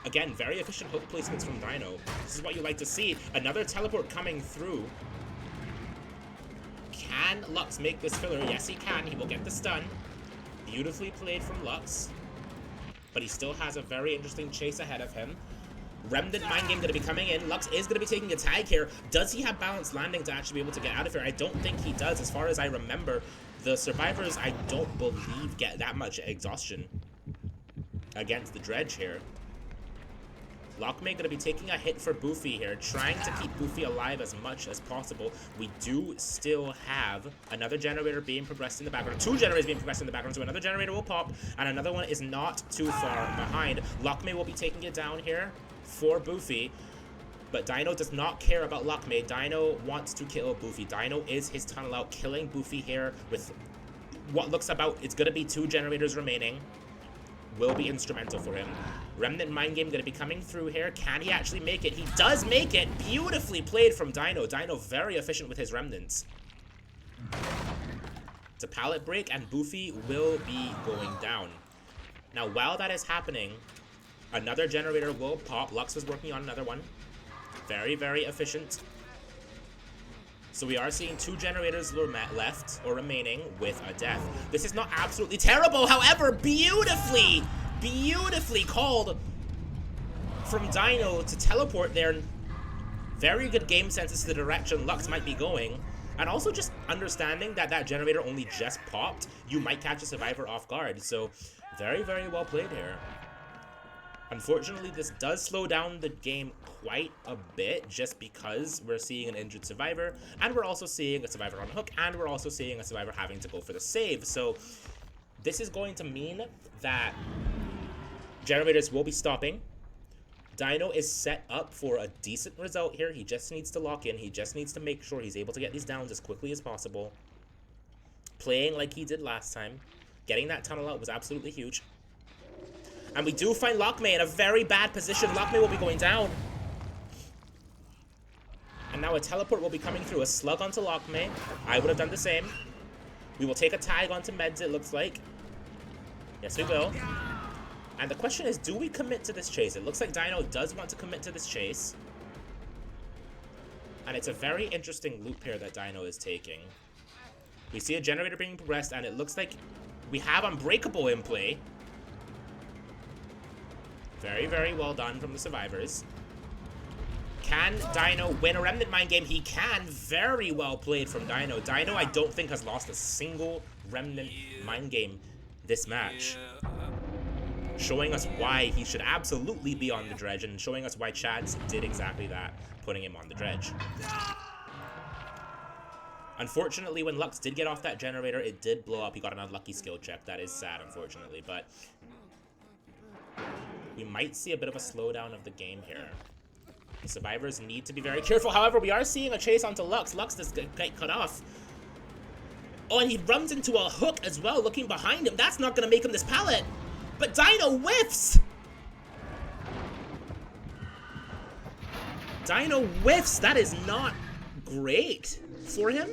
Again, very efficient hook placements from Dino. This is what you like to see. Another teleport coming through. Can Lux make this filler? Yes, he can. He will get the stun. Beautifully played from Lux. But he still has a very interesting chase ahead of him. Remnant Mind Game going to be coming in. Lux is going to be taking a tag here. Does he have balanced landing to actually be able to get out of here? I don't think he does. As far as I remember, the survivors, I don't believe, get that much exhaustion against the Dredge here. Lockme going to be taking a hit for Boofy here, trying to keep Boofy alive as much as possible. We do still have another generator being progressed in the background. 2 generators being progressed in the background, so another generator will pop, and another one is not too far behind. Lockme will be taking it down here for Boofy, but Dino does not care about Lockme. Dino wants to kill Boofy. Dino is his tunnel out, killing Boofy here with what looks about, it's going to be 2 generators remaining. Will be instrumental for him. Remnant Mind Game going to be coming through here. Can he actually make it? He does make it! Beautifully played from Dino. Dino very efficient with his remnants. It's a pallet break, and Boofy will be going down. Now, while that is happening, another generator will pop. Lux was working on another one. Very, very efficient. So we are seeing 2 generators left, or remaining, with a death. This is not absolutely terrible, however, beautifully called from Dino to teleport there. Very good game sense as to the direction Lux might be going. And also just understanding that that generator only just popped, you might catch a survivor off guard. So very, very well played here. Unfortunately, this does slow down the game quite a bit just because we're seeing an injured survivor, and we're also seeing a survivor on the hook, and we're also seeing a survivor having to go for the save. So this is going to mean that generators will be stopping. Dino is set up for a decent result here. He just needs to lock in. He just needs to make sure he's able to get these downs as quickly as possible. Playing like he did last time. Getting that tunnel out was absolutely huge. And we do find Lockmay in a very bad position. Lockmay will be going down. And now a teleport will be coming through. A slug onto Lockmay. I would have done the same. We will take a tag onto Meds, it looks like. Yes, we will. And the question is, do we commit to this chase? It looks like Dino does want to commit to this chase. And it's a very interesting loop here that Dino is taking. We see a generator being progressed, and it looks like we have Unbreakable in play. Very, very well done from the survivors. Can Dino win a Remnant Mind game? He can. Very well played from Dino. Dino, I don't think, has lost a single Remnant Mind game this match. Showing us why he should absolutely be on the Dredge, and showing us why Chads did exactly that, putting him on the Dredge. Unfortunately, when Lux did get off that generator, it did blow up. He got an unlucky skill check. That is sad, unfortunately, but we might see a bit of a slowdown of the game here. The survivors need to be very careful. However, we are seeing a chase onto Lux. Lux does get cut off. Oh, and he runs into a hook as well, looking behind him. That's not going to make him this pallet. But Dino whiffs! Dino whiffs! That is not great for him.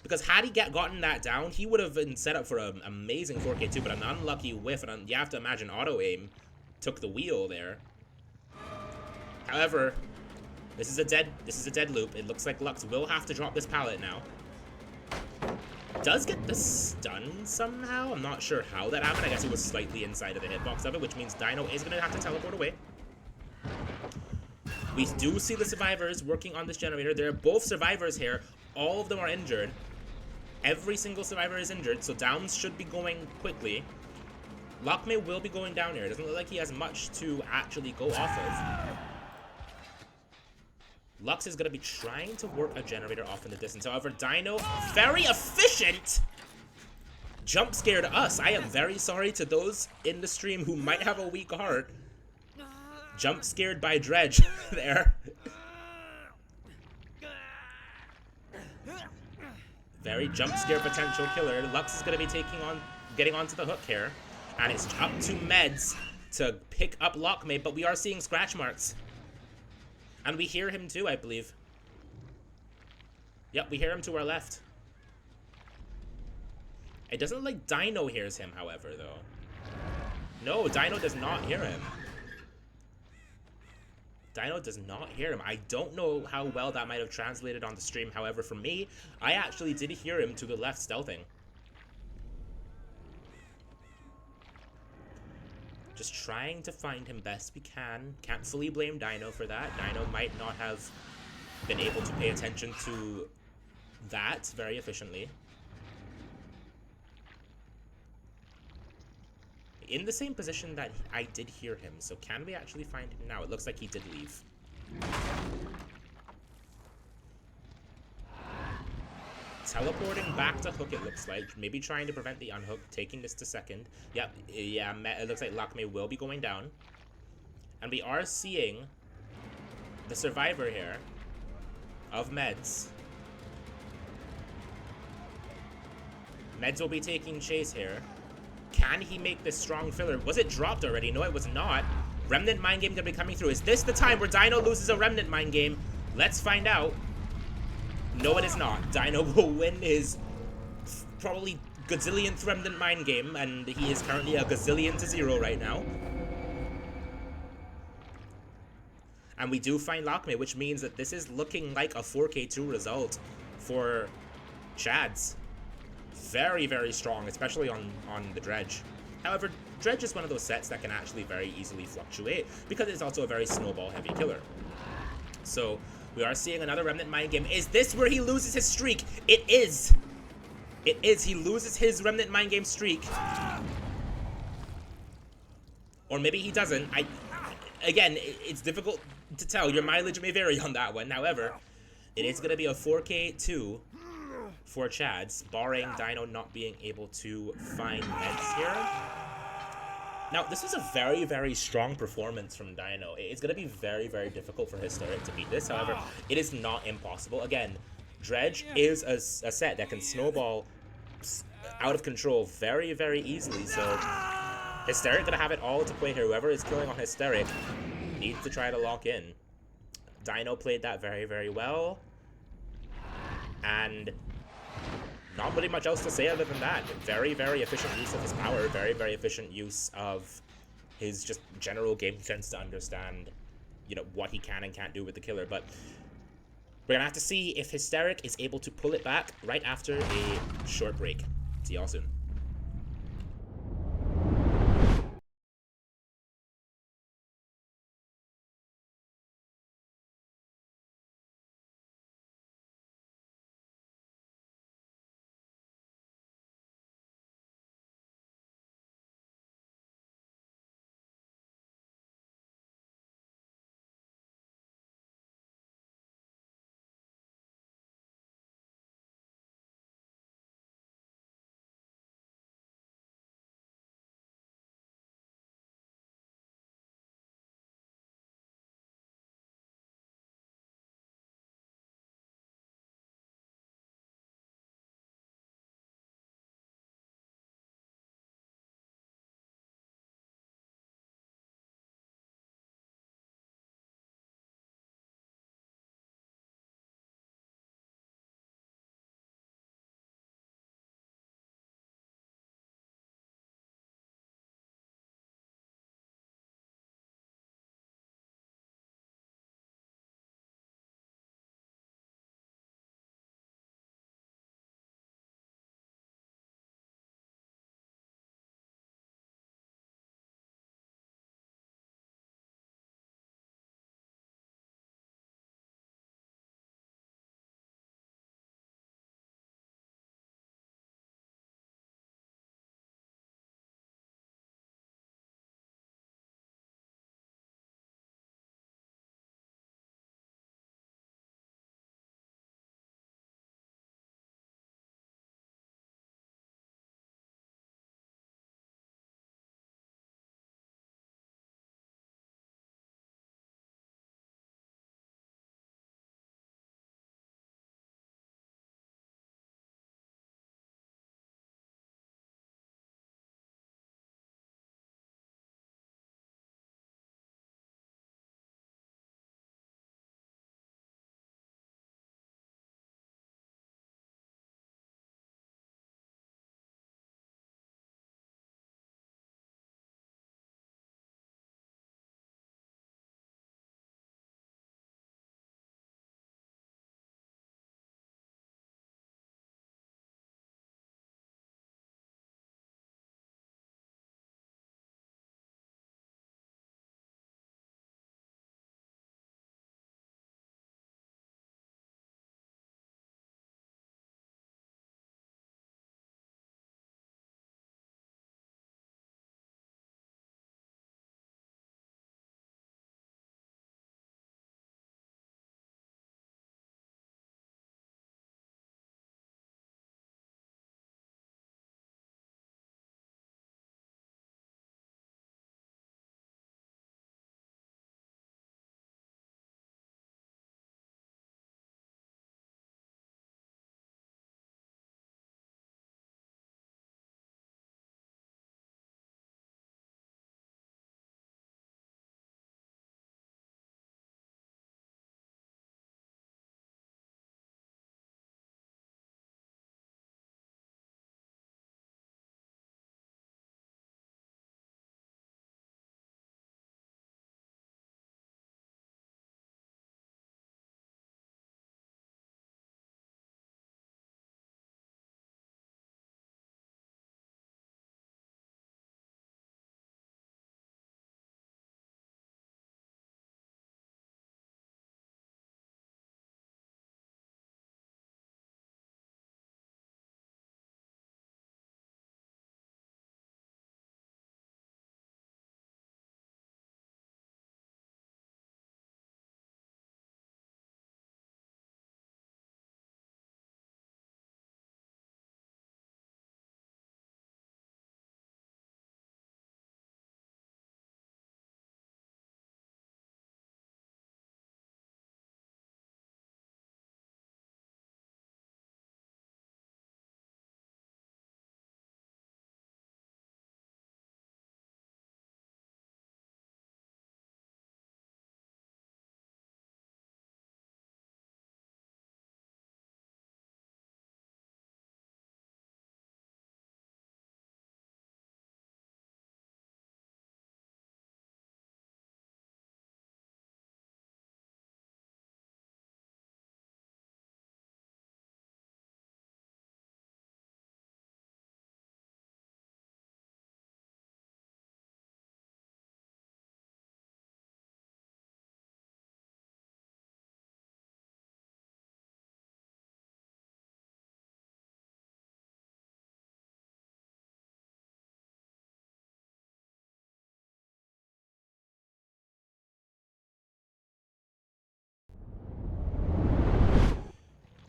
Because had he gotten that down, he would have been set up for an amazing 4K2, but an unlucky whiff, and you have to imagine auto-aim took the wheel there. However, this is a dead loop. It looks like Lux will have to drop this pallet now. Does get the stun somehow. I'm not sure how that happened. I guess it was slightly inside of the hitbox of it, which means Dino is going to have to teleport away. We do see the survivors working on this generator. There are both survivors here. All of them are injured. Every single survivor is injured, so downs should be going quickly. Lockmay will be going down here. It doesn't look like he has much to actually go off of. Lux is going to be trying to work a generator off in the distance. However, Dino, very efficient, jump scared us. I am very sorry to those in the stream who might have a weak heart. Jump scared by Dredge there. Very jump scare potential killer. Lux is going to be getting onto the hook here. And it's up to Meds to pick up Lockmay, but we are seeing scratch marks. And we hear him too, I believe. Yep, we hear him to our left. It doesn't look like Dino hears him, however, though. No, Dino does not hear him. Dino does not hear him. I don't know how well that might have translated on the stream. However, for me, I actually did hear him to the left stealthing. Just trying to find him best we can. Can't fully blame Dino for that. Dino might not have been able to pay attention to that very efficiently. In the same position that I did hear him, so can we actually find him now? It looks like he did leave. Teleporting back to hook, it looks like. Maybe trying to prevent the unhook, taking this to second. Yep, yeah, it looks like Lockmay will be going down. And we are seeing the survivor here of Meds. Meds will be taking chase here. Can he make this strong filler? Was it dropped already? No, it was not. Remnant Mind Game gonna be coming through. Is this the time where Dino loses a Remnant Mind Game? Let's find out. No, it is not. Dino will win his probably gazillionth Remnant Mind Game, and he is currently a gazillion to 0 right now. And we do find Lockmay, which means that this is looking like a 4K2 result for Chads. Very, very strong, especially on the Dredge. However, Dredge is one of those sets that can actually very easily fluctuate, because it's also a very snowball-heavy killer. So, we are seeing another Remnant Mind Game. Is this where he loses his streak? It is! It is. He loses his Remnant Mind Game streak. Or maybe he doesn't. Again, it's difficult to tell. Your mileage may vary on that one. However, it is going to be a 4K2 for Chads, barring Dino not being able to find Meds here. Now, this was a very, very strong performance from Dino. It's going to be very, very difficult for Hysteric to beat this. However, it is not impossible. Again, Dredge is a set that can snowball out of control very, very easily. So, Hysteric going to have it all to play here. Whoever is killing on Hysteric needs to try to lock in. Dino played that very, very well. And not really much else to say other than that. Very, very efficient use of his power. Very, very efficient use of his just general game sense to understand, you know, what he can and can't do with the killer. But we're gonna have to see if Hysteric is able to pull it back right after a short break. See y'all soon.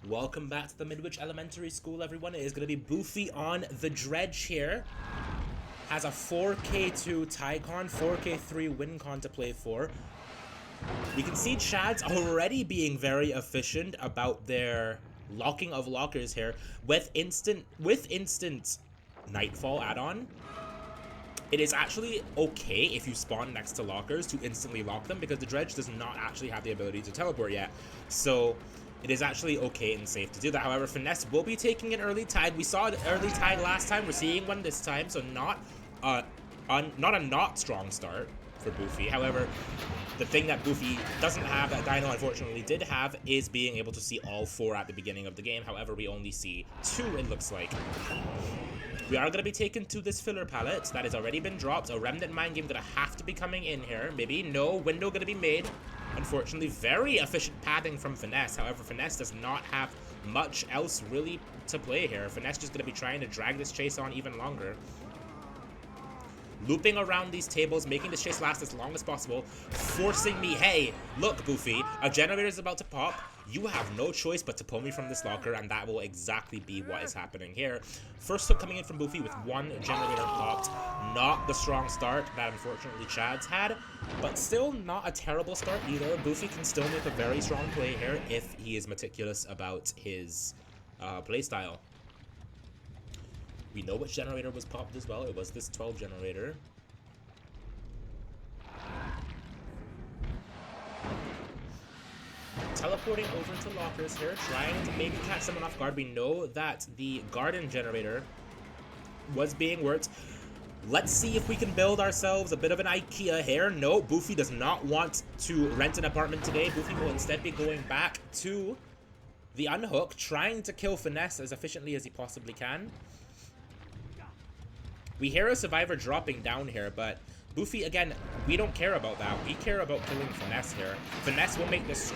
Welcome back to the Midwich Elementary School, everyone. It is going to be Boofy on the Dredge here. Has a 4K2 Tycon, 4K3 WinCon to play for. We can see Chad's already being very efficient about their locking of lockers here with instant Nightfall add-on. It is actually okay if you spawn next to lockers to instantly lock them, because the Dredge does not actually have the ability to teleport yet. So it is actually okay and safe to do that. However, Finesse will be taking an early tide. We saw an early tide last time. We're seeing one this time, so not a not strong start for Boofy. However, the thing that Boofy doesn't have, that Dino unfortunately did have, is being able to see all 4 at the beginning of the game. However, we only see 2, it looks like. We are going to be taken to this filler pallet that has already been dropped. A Remnant Mind Game going to have to be coming in here. Maybe no window going to be made. Unfortunately, very efficient pathing from Finesse. However, Finesse does not have much else really to play here. Finesse just going to be trying to drag this chase on even longer. Looping around these tables, making this chase last as long as possible, forcing me, hey, look, Boofy, a generator is about to pop. You have no choice but to pull me from this locker, and that will exactly be what is happening here. First hook coming in from Boofy with 1 generator popped. Not the strong start that unfortunately Chad's had, but still not a terrible start either. Boofy can still make a very strong play here if he is meticulous about his playstyle. We know which generator was popped as well. It was this 12 generator. Teleporting over to lockers here, trying to maybe catch someone off guard. We know that the garden generator was being worked. Let's see if we can build ourselves a bit of an IKEA here. No, Boofy does not want to rent an apartment today. Boofy will instead be going back to the unhook, trying to kill Finesse as efficiently as he possibly can. We hear a survivor dropping down here, but Boofy, again, we don't care about that. We care about killing Finesse here. Finesse will make this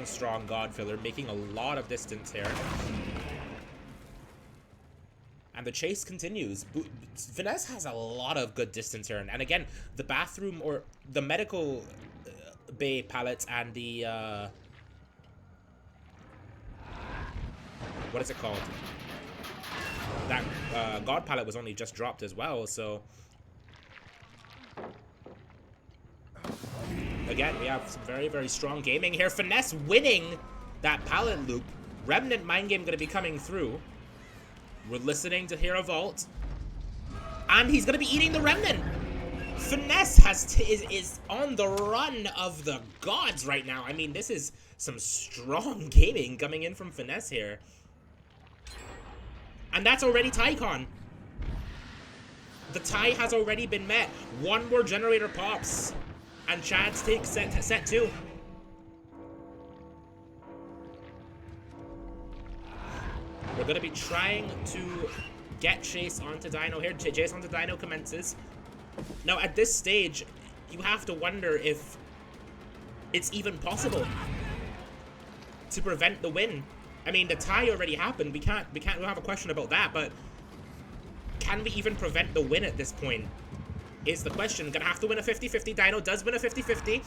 strong God filler, making a lot of distance here. And the chase continues. Finesse has a lot of good distance here. And again, the bathroom or the medical bay pallets and the... what is it called? That God pallet was only just dropped as well, so... Again, we have some very strong gaming here. Finesse winning that pallet loop. Remnant Mind Game going to be coming through. We're listening to hear a vault. And he's going to be eating the Remnant. Finesse is on the run of the gods right now. I mean, this is some strong gaming coming in from Finesse here. And that's already Tycon. The tie has already been met. 1 more generator pops. And Chad's takes set 2. We're going to be trying to get Chase onto Dino here. Chase onto Dino commences. Now, at this stage, you have to wonder if it's even possible to prevent the win. I mean, the tie already happened. We don't have a question about that, but can we even prevent the win at this point? Is the question. Gonna have to win a 50-50. Dino does win a 50-50.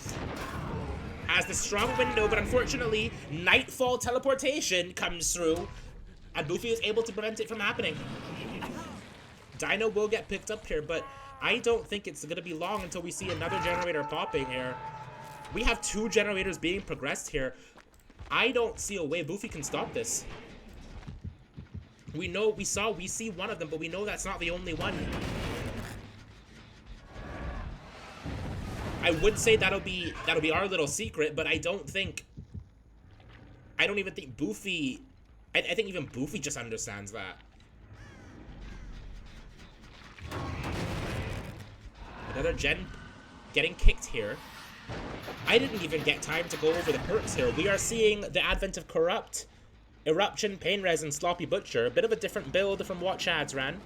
Has the strong window, but unfortunately, Nightfall teleportation comes through, and Boofy is able to prevent it from happening. Dino will get picked up here, but I don't think it's gonna be long until we see another generator popping here. We have 2 generators being progressed here. I don't see a way Boofy can stop this. We see one of them, but we know that's not the only one. I would say that'll be our little secret, but I don't even think Boofy, I think even Boofy just understands that. Another gen getting kicked here. I didn't even get time to go over the perks here. We are seeing the advent of Corrupt, Eruption, Pain Res, and Sloppy Butcher. A bit of a different build from what Chad's ran.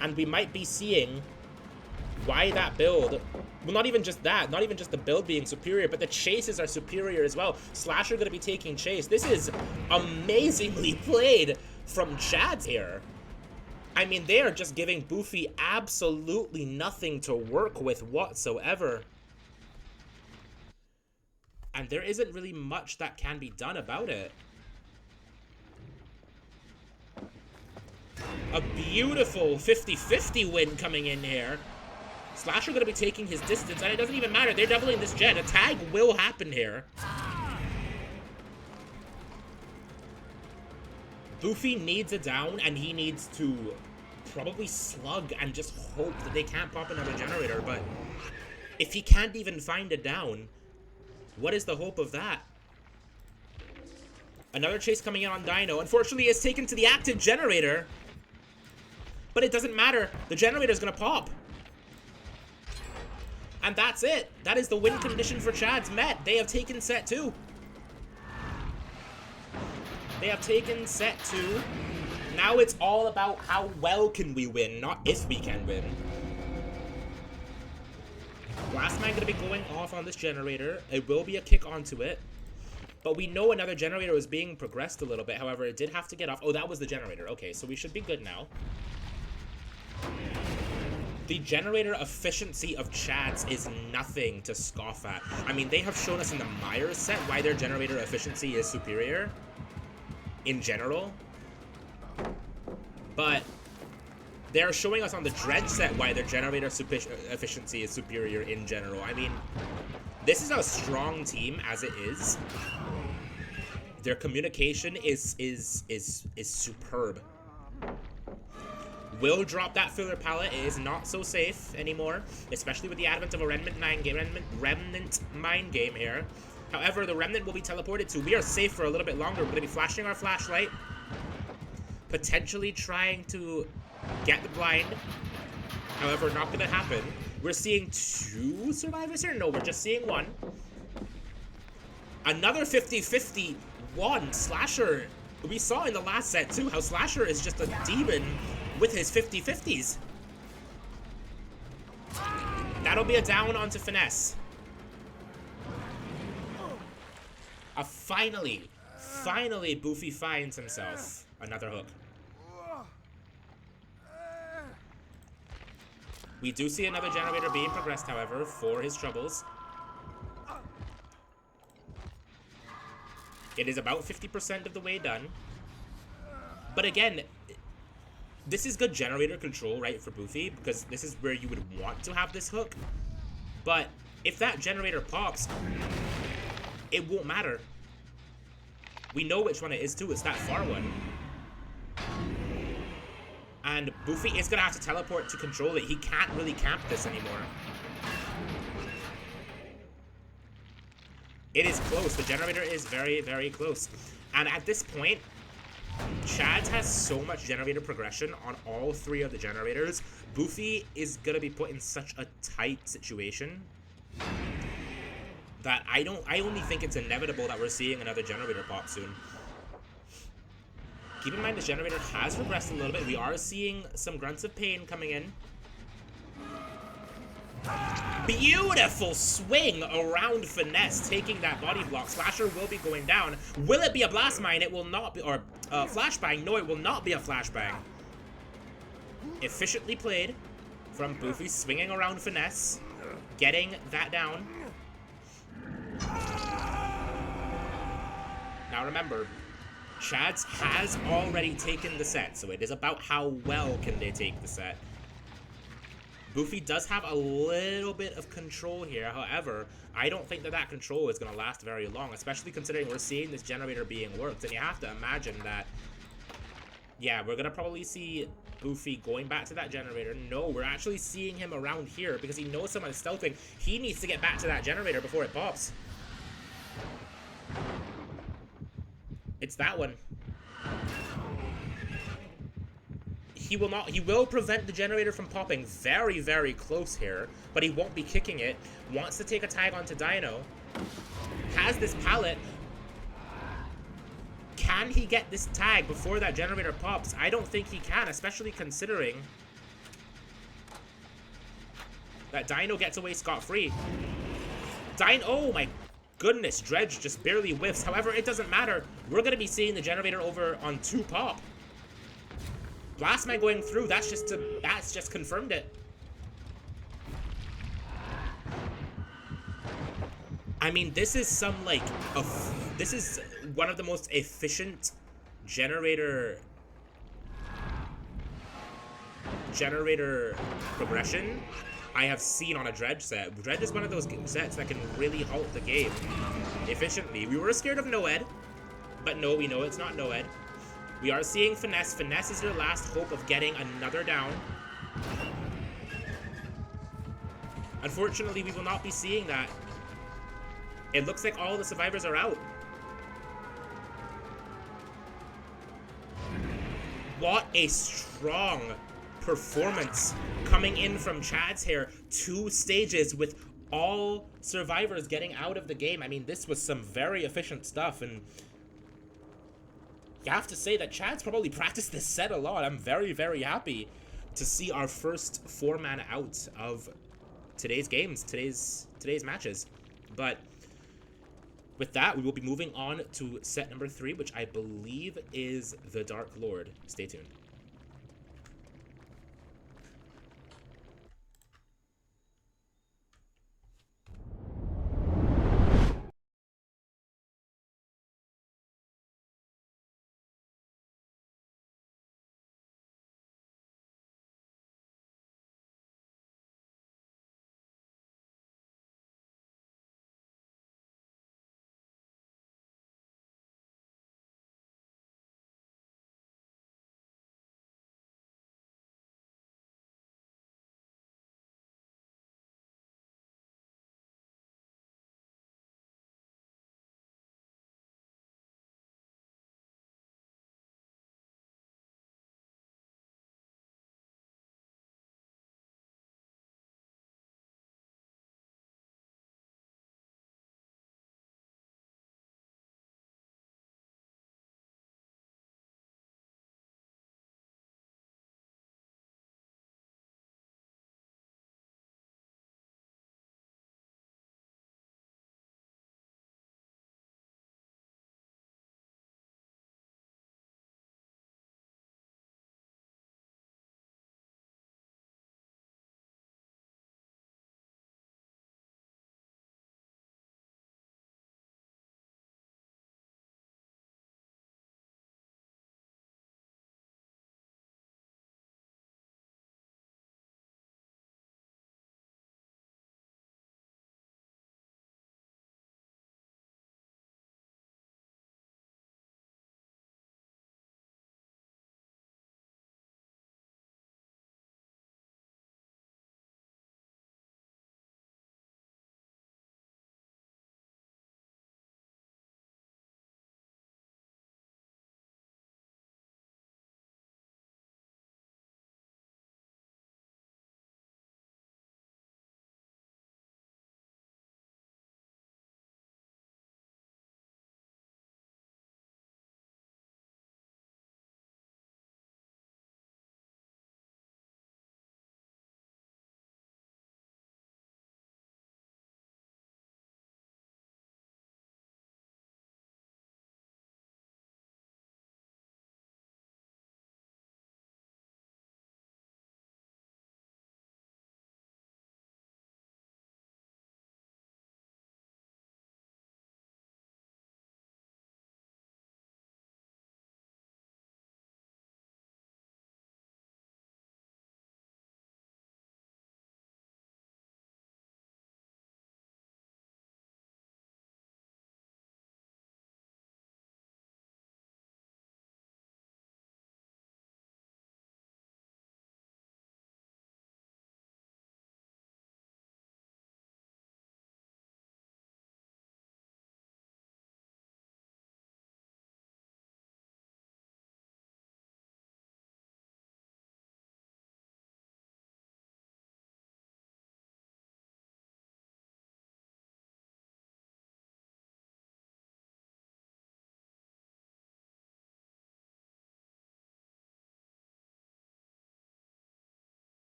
And we might be seeing why that build... Well, not even just that. Not even just the build being superior, but the chases are superior as well. Slasher going to be taking chase. This is amazingly played from Chad's here. I mean, they are just giving Boofy absolutely nothing to work with whatsoever. And there isn't really much that can be done about it. A beautiful 50-50 win coming in here. Slasher going to be taking his distance, and it doesn't even matter. They're doubling this gen. A tag will happen here. Boofy needs a down, and he needs to probably slug and just hope that they can't pop another generator. But if he can't even find a down, what is the hope of that? Another chase coming in on Dino. Unfortunately, it's taken to the active generator. But it doesn't matter. The generator's gonna pop. And that's it. That is the win condition for Chad's met. They have taken set 2. They have taken set 2. Now it's all about how well can we win, not if we can win. Last man gonna be going off on this generator. It will be a kick onto it. But we know another generator was being progressed a little bit. However, it did have to get off. Oh, that was the generator. Okay, so we should be good now. The generator efficiency of Chad's is nothing to scoff at. I mean, they have shown us in the Myers set why their generator efficiency is superior in general. But they're showing us on the Dredge set why their generator efficiency is superior in general. I mean, this is a strong team as it is. Their communication is superb. Will drop that filler pallet. It is not so safe anymore, especially with the advent of a Remnant Mine game here. However, the Remnant will be teleported to. We are safe for a little bit longer. We're going to be flashing our flashlight, potentially trying to get the blind. However, not going to happen. We're seeing 2 survivors here? No, we're just seeing 1. Another 50-50 1. Slasher. We saw in the last set, too, how Slasher is just a demon with his 50-50s. That'll be a down onto Finesse. Finally, Boofy finds himself another hook. We do see another generator being progressed, however, for his troubles. It is about 50% of the way done. But again, this is good generator control, right, for Boofy, because this is where you would want to have this hook. But if that generator pops, it won't matter. We know which one it is, too. It's that far one. And Boofy is going to have to teleport to control it. He can't really camp this anymore. It is close. The generator is very, very close. And at this point, Chad has so much generator progression on all 3 of the generators. Boofy is going to be put in such a tight situation that I only think it's inevitable that we're seeing another generator pop soon. Keep in mind this generator has regressed a little bit. We are seeing some grunts of pain coming in. Beautiful swing around Finesse, taking that body block. Slasher will be going down. Will it be a blast mine? It will not be, or flashbang. No, it will not be a flashbang. Efficiently played from Boofy, swinging around Finesse, getting that down. Now remember, Chads has already taken the set, so it is about how well can they take the set. Boofy does have a little bit of control here. However, I don't think that that control is going to last very long, especially considering we're seeing this generator being worked. And you have to imagine that, yeah, we're going to probably see Boofy going back to that generator. No, we're actually seeing him around here because he knows someone is stealthing. He needs to get back to that generator before it pops. It's that one. He will prevent the generator from popping very, very close here, but he won't be kicking it. Wants to take a tag onto Dino. Has this pallet. Can he get this tag before that generator pops? I don't think he can, especially considering that Dino gets away scot-free. Oh my goodness, Dredge just barely whiffs. However, it doesn't matter. We're going to be seeing the generator over on 2 pop. Blastman going through, that's just confirmed it. I mean, this is some like this is one of the most efficient generator progression I have seen on a Dredge set. Dredge is one of those sets that can really halt the game efficiently. We were scared of Noed, but no, we know it's not Noed. We are seeing Finesse. Finesse is your last hope of getting another down. Unfortunately, we will not be seeing that. It looks like all the survivors are out. What a strong performance coming in from Chad's here. 2 stages with all survivors getting out of the game. I mean, this was some very efficient stuff, and you have to say that Chad's probably practiced this set a lot. I'm very, very happy to see our first 4-man out of today's games, today's matches. But with that, we will be moving on to set number 3, which I believe is the Dark Lord. Stay tuned.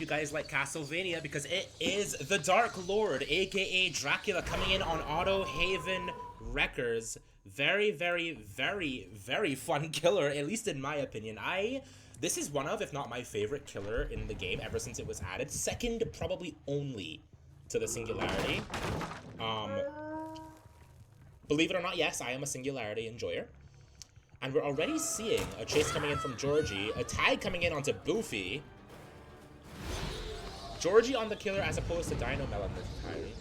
you guys like Castlevania, because it is the Dark Lord, aka Dracula, coming in on Auto Haven Wreckers. Very, very, very, very fun killer, at least in my opinion. This is one of, if not my favorite killer in the game ever since it was added. Second, probably only to the Singularity. Believe it or not, yes, I am a Singularity enjoyer. And we're already seeing a chase coming in from Georgie, a tag coming in onto Boofy. Georgie on the killer as opposed to Dino Melon with Kyrie.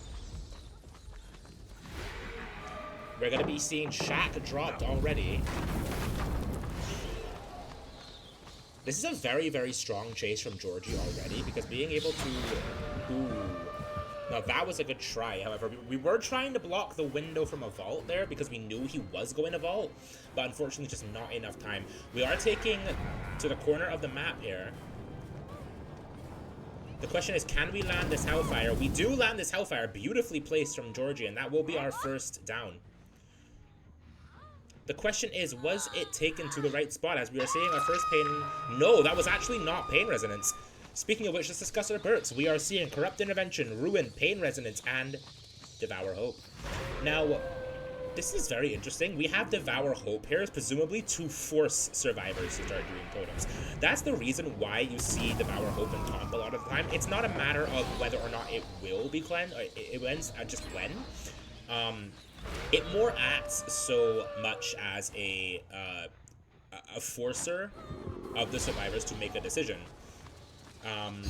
We're going to be seeing Shaq dropped already. This is a very, very strong chase from Georgie already, because being able to... Ooh. Now, that was a good try. However, we were trying to block the window from a vault there because we knew he was going to vault, but unfortunately just not enough time. We are taking to the corner of the map here. The question is, can we land this Hellfire? We do land this Hellfire, beautifully placed from Georgie, and that will be our first down. The question is, was it taken to the right spot as we are seeing our first pain? No, that was actually not Pain Resonance. Speaking of which, let's discuss our perks. We are seeing Corrupt Intervention, Ruin, Pain Resonance, and Devour Hope. Now, this is very interesting. We have Devour Hope here, presumably to force survivors to start doing totems. That's the reason why you see Devour Hope in comp a lot of the time. It's not a matter of whether or not it will be cleansed, or it wins just when. It more acts so much as a forcer of the survivors to make a decision. And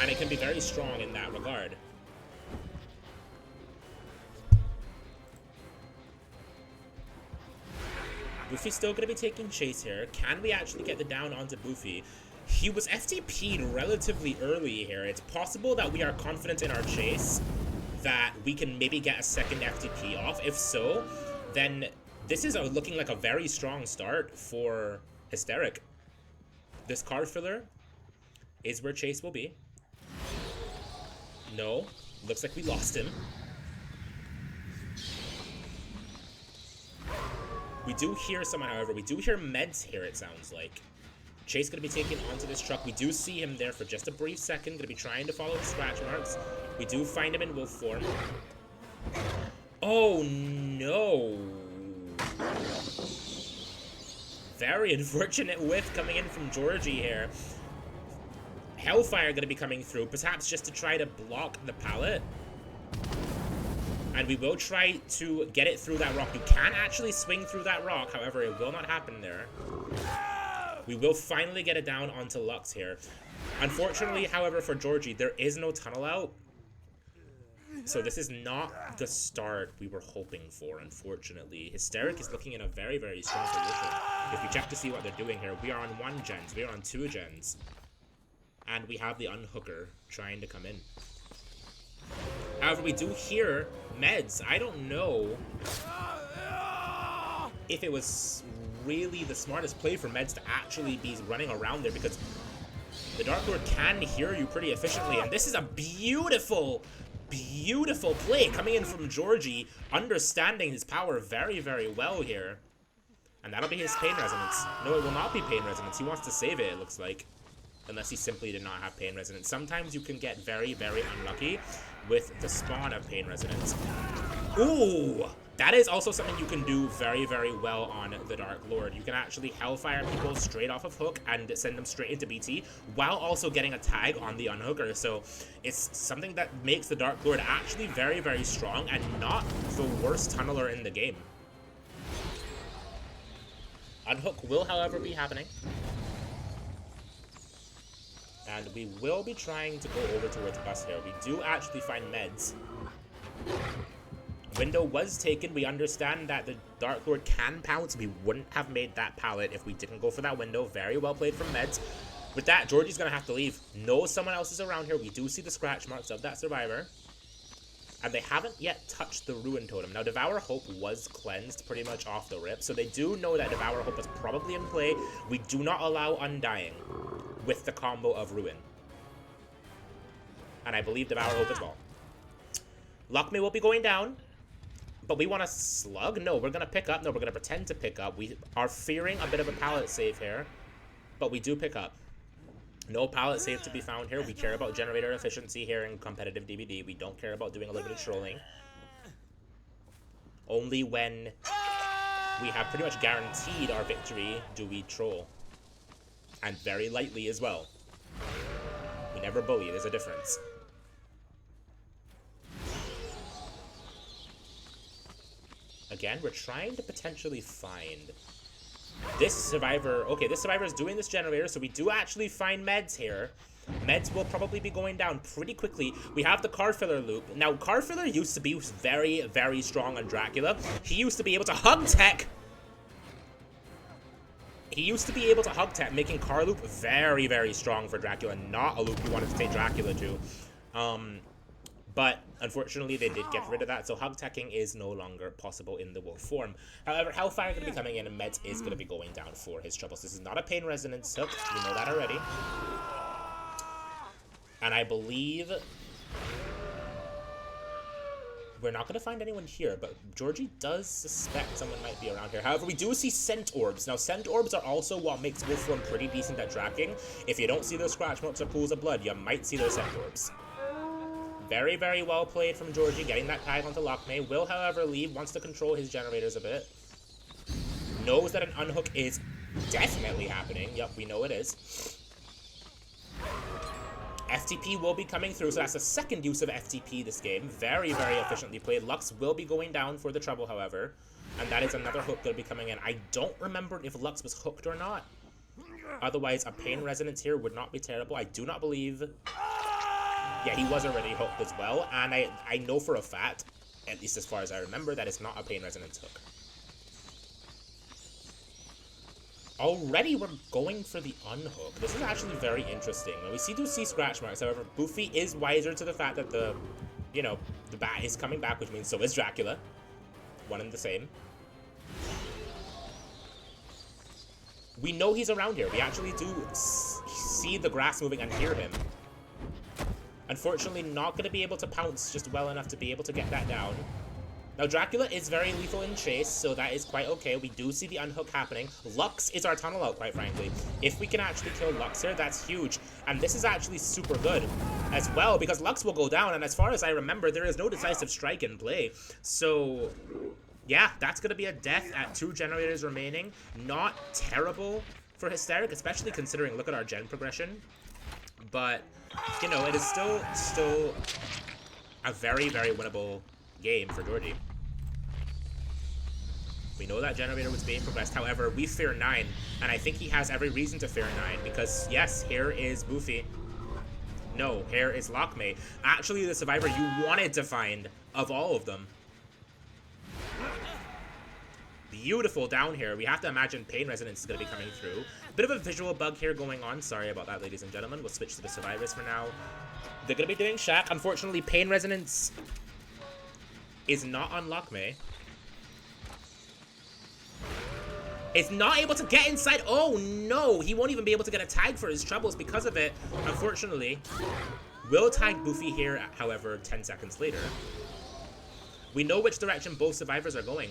it can be very strong in that regard. Boofy's still going to be taking chase here. Can we actually get the down onto Boofy? He was FTP'd relatively early here. It's possible that we are confident in our chase that we can maybe get a second FTP off. If so, then this is looking like a very strong start for Hysteric. This card filler is where Chase will be. No, looks like we lost him. We do hear someone, however. We do hear meds here, it sounds like. Chase going to be taken onto this truck. We do see him there for just a brief second. Going to be trying to follow the scratch marks. We do find him in wolf form. Oh, no. Very unfortunate whiff coming in from Georgie here. Hellfire going to be coming through, perhaps just to try to block the pallet. And we will try to get it through that rock. You can actually swing through that rock, however, it will not happen there. We will finally get it down onto Lux here. Unfortunately, however, for Georgie, there is no tunnel out. So this is not the start we were hoping for, unfortunately. Hysteric is looking in a very, very strong position. If we check to see what they're doing here, we are on 1 gens, we are on 2 gens. And we have the Unhooker trying to come in. However, we do hear meds. I don't know if it was really the smartest play for meds to actually be running around there, because the Dark Lord can hear you pretty efficiently. And this is a beautiful, beautiful play coming in from Georgie, understanding his power very, very well here. And that'll be his Pain Resonance. No, it will not be Pain Resonance. He wants to save it, it looks like. Unless he simply did not have Pain Resonance. Sometimes you can get very, very unlucky with the spawn of Pain Resonance. Ooh! That is also something you can do very, very well on the Dark Lord. You can actually Hellfire people straight off of hook and send them straight into BT, while also getting a tag on the Unhooker. So it's something that makes the Dark Lord actually very, very strong and not the worst tunneler in the game. Unhook will, however, be happening. And we will be trying to go over towards bus here. We do actually find meds. Window was taken. We understand that the Dark Lord can pounce. We wouldn't have made that pallet if we didn't go for that window. Very well played from meds. With that, Georgie's going to have to leave. No, someone else is around here. We do see the scratch marks of that survivor. And they haven't yet touched the Ruin Totem. Now, Devour Hope was cleansed pretty much off the rip. So they do know that Devour Hope is probably in play. We do not allow Undying with the combo of Ruin. And I believe Devour Hope as well. Lock Me will be going down. But we want to slug? No, we're going to pick up. No, we're going to pretend to pick up. We are fearing a bit of a pallet save here. But we do pick up. No pallet safe to be found here. We care about generator efficiency here in competitive DBD. We don't care about doing a little bit of trolling. Only when we have pretty much guaranteed our victory do we troll. And very lightly as well. We never bully, there's a difference. Again, we're trying to potentially find this survivor. Okay, this survivor is doing this generator, so we do actually find meds here. Meds will probably be going down pretty quickly. We have the card filler loop. Now, card filler used to be very, very strong on Dracula. He used to be able to hug tech. He used to be able to hug tech, making card loop very, very strong for Dracula. Not a loop you wanted to take Dracula to. But unfortunately, they did get rid of that, so hug teching is no longer possible in the wolf form. However, Hellfire is going to be coming in, and Meds is going to be going down for his troubles. This is not a pain resonance hook. We know that already. And I believe we're not going to find anyone here, but Georgie does suspect someone might be around here. However, we do see scent orbs. Now, scent orbs are also what makes wolf form pretty decent at tracking. If you don't see those scratch marks or pools of blood, you might see those scent orbs. Very, very well played from Georgie, getting that tag onto Lockmay. Will, however, leave, wants to control his generators a bit. Knows that an unhook is definitely happening. Yep, we know it is. FTP will be coming through, so that's the second use of FTP this game. Very, very efficiently played. Lux will be going down for the trouble, however. And that is another hook that'll be coming in. I don't remember if Lux was hooked or not. Otherwise, a pain resonance here would not be terrible. I do not believe... Yeah, he was already hooked as well, and I know for a fact, at least as far as I remember, that it's not a pain resonance hook. Already we're going for the unhook. This is actually very interesting. We do see scratch marks, however, Boofy is wiser to the fact that the bat is coming back, which means so is Dracula. One and the same. We know he's around here. We actually do see the grass moving and hear him. Unfortunately, not going to be able to pounce just well enough to be able to get that down. Now, Dracula is very lethal in chase, so that is quite okay. We do see the unhook happening. Lux is our tunnel out, quite frankly. If we can actually kill Lux here, that's huge. And this is actually super good as well, because Lux will go down, and as far as I remember, there is no decisive strike in play. So, yeah, that's going to be a death at 2 generators remaining. Not terrible for Hysteric, especially considering, look at our gen progression. But... you know, it is still a very, very winnable game for Georgie. We know that generator was being progressed. However, we fear 9, and I think he has every reason to fear 9 because, yes, here is Boofy. No, here is Lockmay. Actually, the survivor you wanted to find of all of them. Beautiful down here. We have to imagine pain resonance is going to be coming through. Bit of a visual bug here going on. Sorry about that, ladies and gentlemen. We'll switch to the survivors for now. They're going to be doing Shack. Unfortunately, pain resonance is not on Lockmay. It's not able to get inside. Oh, no. He won't even be able to get a tag for his troubles because of it, unfortunately. Will tag Boofy here, however, 10 seconds later. We know which direction both survivors are going.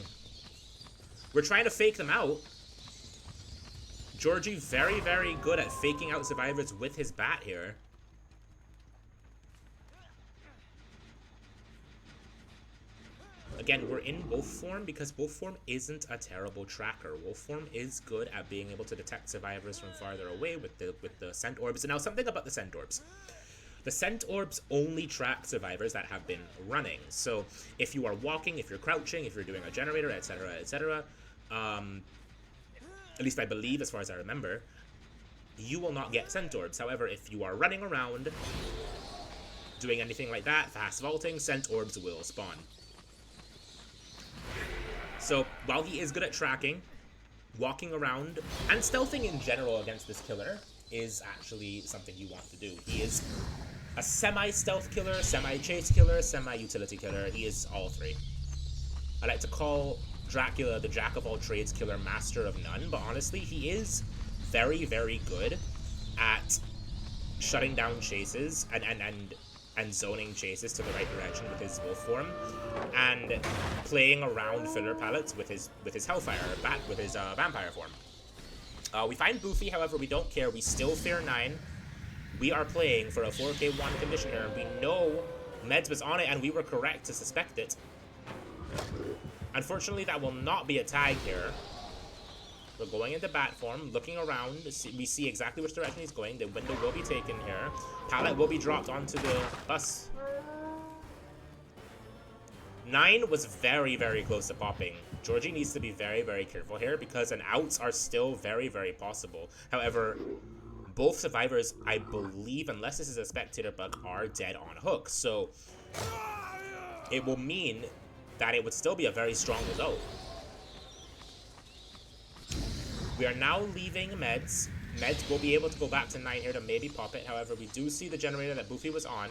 We're trying to fake them out. Georgie very, very good at faking out survivors with his bat here. Again, we're in wolf form because wolf form isn't a terrible tracker. Wolf form is good at being able to detect survivors from farther away with the scent orbs. And now something about the scent orbs. The scent orbs only track survivors that have been running. So if you are walking, if you're crouching, if you're doing a generator, etc., etc., at least I believe, as far as I remember, you will not get scent orbs. However, if you are running around, doing anything like that, fast vaulting, scent orbs will spawn. So, while he is good at tracking, walking around, and stealthing in general against this killer is actually something you want to do. He is a semi-stealth killer, semi-chase killer, semi-utility killer. He is all three. I like to call Dracula the jack-of-all-trades killer, master of none, but honestly, he is very, very good at shutting down chases and zoning chases to the right direction with his wolf form, and playing around filler pallets with his Hellfire, with his vampire form. We find Boofy, however, we don't care. We still fear 9. We are playing for a 4K1 condition here. We know Meds was on it, and we were correct to suspect it. Unfortunately, that will not be a tag here. We're going into bat form, looking around. We see exactly which direction he's going. The window will be taken here. Pallet will be dropped onto the bus. 9 was very, very close to popping. Georgie needs to be very, very careful here because an outs are still very, very possible. However, both survivors, I believe, unless this is a spectator bug, are dead on hook. So it will mean that it would still be a very strong result. We are now leaving Meds. Meds will be able to go back to 9 here to maybe pop it. However, we do see the generator that Boofy was on.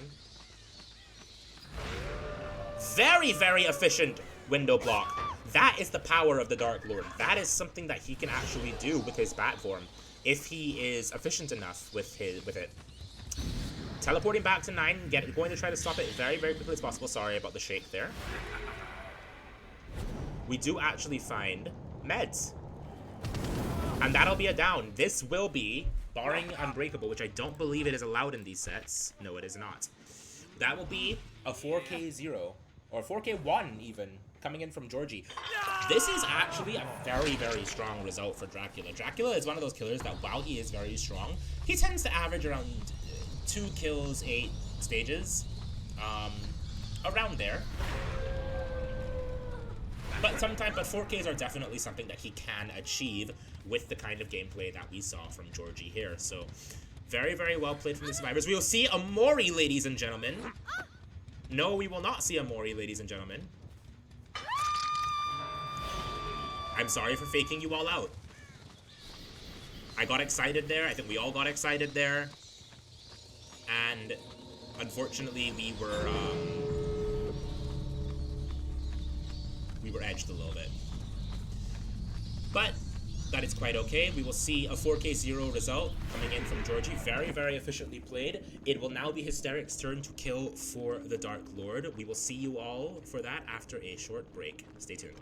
Very, very efficient window block. That is the power of the Dark Lord. That is something that he can actually do with his bat form if he is efficient enough with it. Teleporting back to 9, going to try to stop it very, very quickly as possible. Sorry about the shake there. We do actually find Meds. And that'll be a down. This will be, barring Unbreakable, which I don't believe it is allowed in these sets. No, it is not. That will be a 4K0. Or 4K1 even, coming in from Georgie. This is actually a very, very strong result for Dracula. Dracula is one of those killers that while he is very strong, he tends to average around 2 kills, 8 stages. Around there. But 4Ks are definitely something that he can achieve with the kind of gameplay that we saw from Georgie here. So, very, very well played from the survivors. We will see Amori, ladies and gentlemen. No, we will not see Amori, ladies and gentlemen. I'm sorry for faking you all out. I got excited there. I think we all got excited there. And unfortunately, we were edged a little bit. But that is quite okay. We will see a 4K0 result coming in from Georgie. Very, very efficiently played. It will now be Hysteric's turn to kill for the Dark Lord. We will see you all for that after a short break. Stay tuned.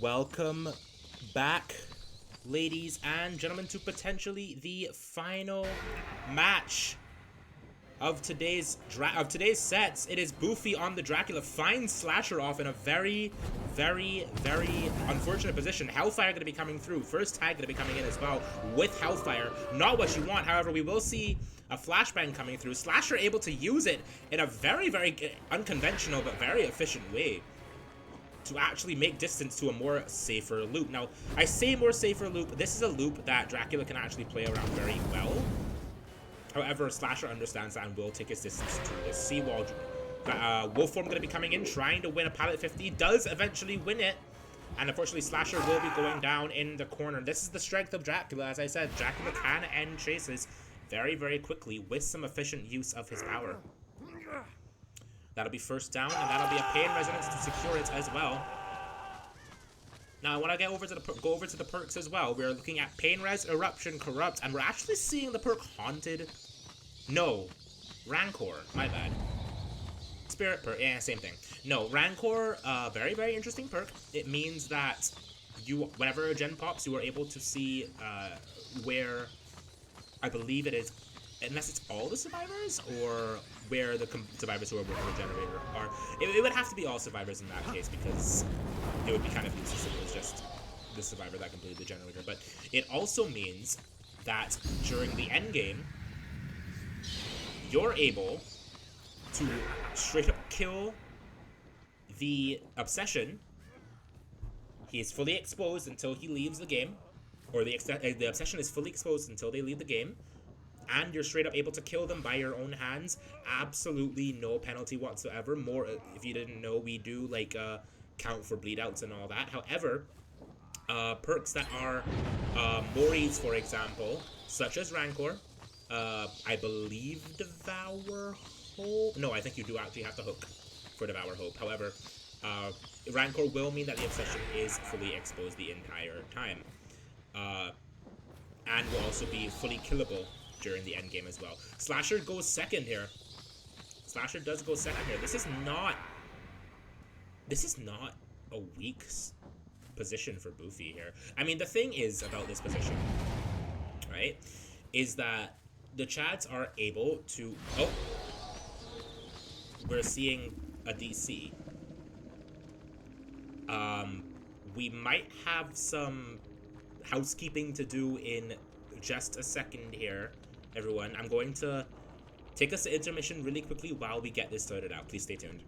Welcome back, ladies and gentlemen, to potentially the final match of today's sets. It is Boofy on the Dracula. Finds Slasher off in a very, very, very unfortunate position. Hellfire going to be coming through. First tag going to be coming in as well with Hellfire. Not what you want. However, we will see a flashbang coming through. Slasher able to use it in a very, very unconventional but very efficient way to actually make distance to a more safer loop. Now, I say more safer loop. This is a loop that Dracula can actually play around very well. However, Slasher understands that and will take his distance to the seawall. Wolfform going to be coming in, trying to win a Pallet 50. Does eventually win it. And unfortunately, Slasher will be going down in the corner. This is the strength of Dracula. As I said, Dracula can end chases very, very quickly with some efficient use of his power. That'll be first down, and that'll be a pain resonance to secure it as well. Now, I want to go over to the perks as well. We're looking at Pain Res, Eruption, Corrupt, and we're actually seeing the perk Haunted. No, Rancor. My bad. Spirit perk. Yeah, same thing. No, Rancor. Very, very interesting perk. It means that whenever a gen pops, you are able to see where, I believe it is, unless it's all the survivors, or where the survivors who are working the generator are. It would have to be all survivors in that case, because it would be kind of useless if it was just the survivor that completed the generator. But it also means that during the end game, you're able to straight up kill the Obsession. He is fully exposed until he leaves the game, or the Obsession is fully exposed until they leave the game. And you're straight up able to kill them by your own hands. Absolutely no penalty whatsoever. More, if you didn't know, we do like count for bleed outs and all that. However, perks that are Mori's, for example, such as Rancor, I believe Devour Hope. No, I think you do actually have to hook for Devour Hope. However, Rancor will mean that the Obsession is fully exposed the entire time. And will also be fully killable during the end game as well. Slasher goes second here. Slasher does go second here. This is not a weak position for Boofy here. I mean, the thing is about this position, right, is that the Chads are able to... Oh! We're seeing a DC. We might have some housekeeping to do in just a second here, everyone. I'm going to take us to intermission really quickly while we get this sorted out. Please stay tuned.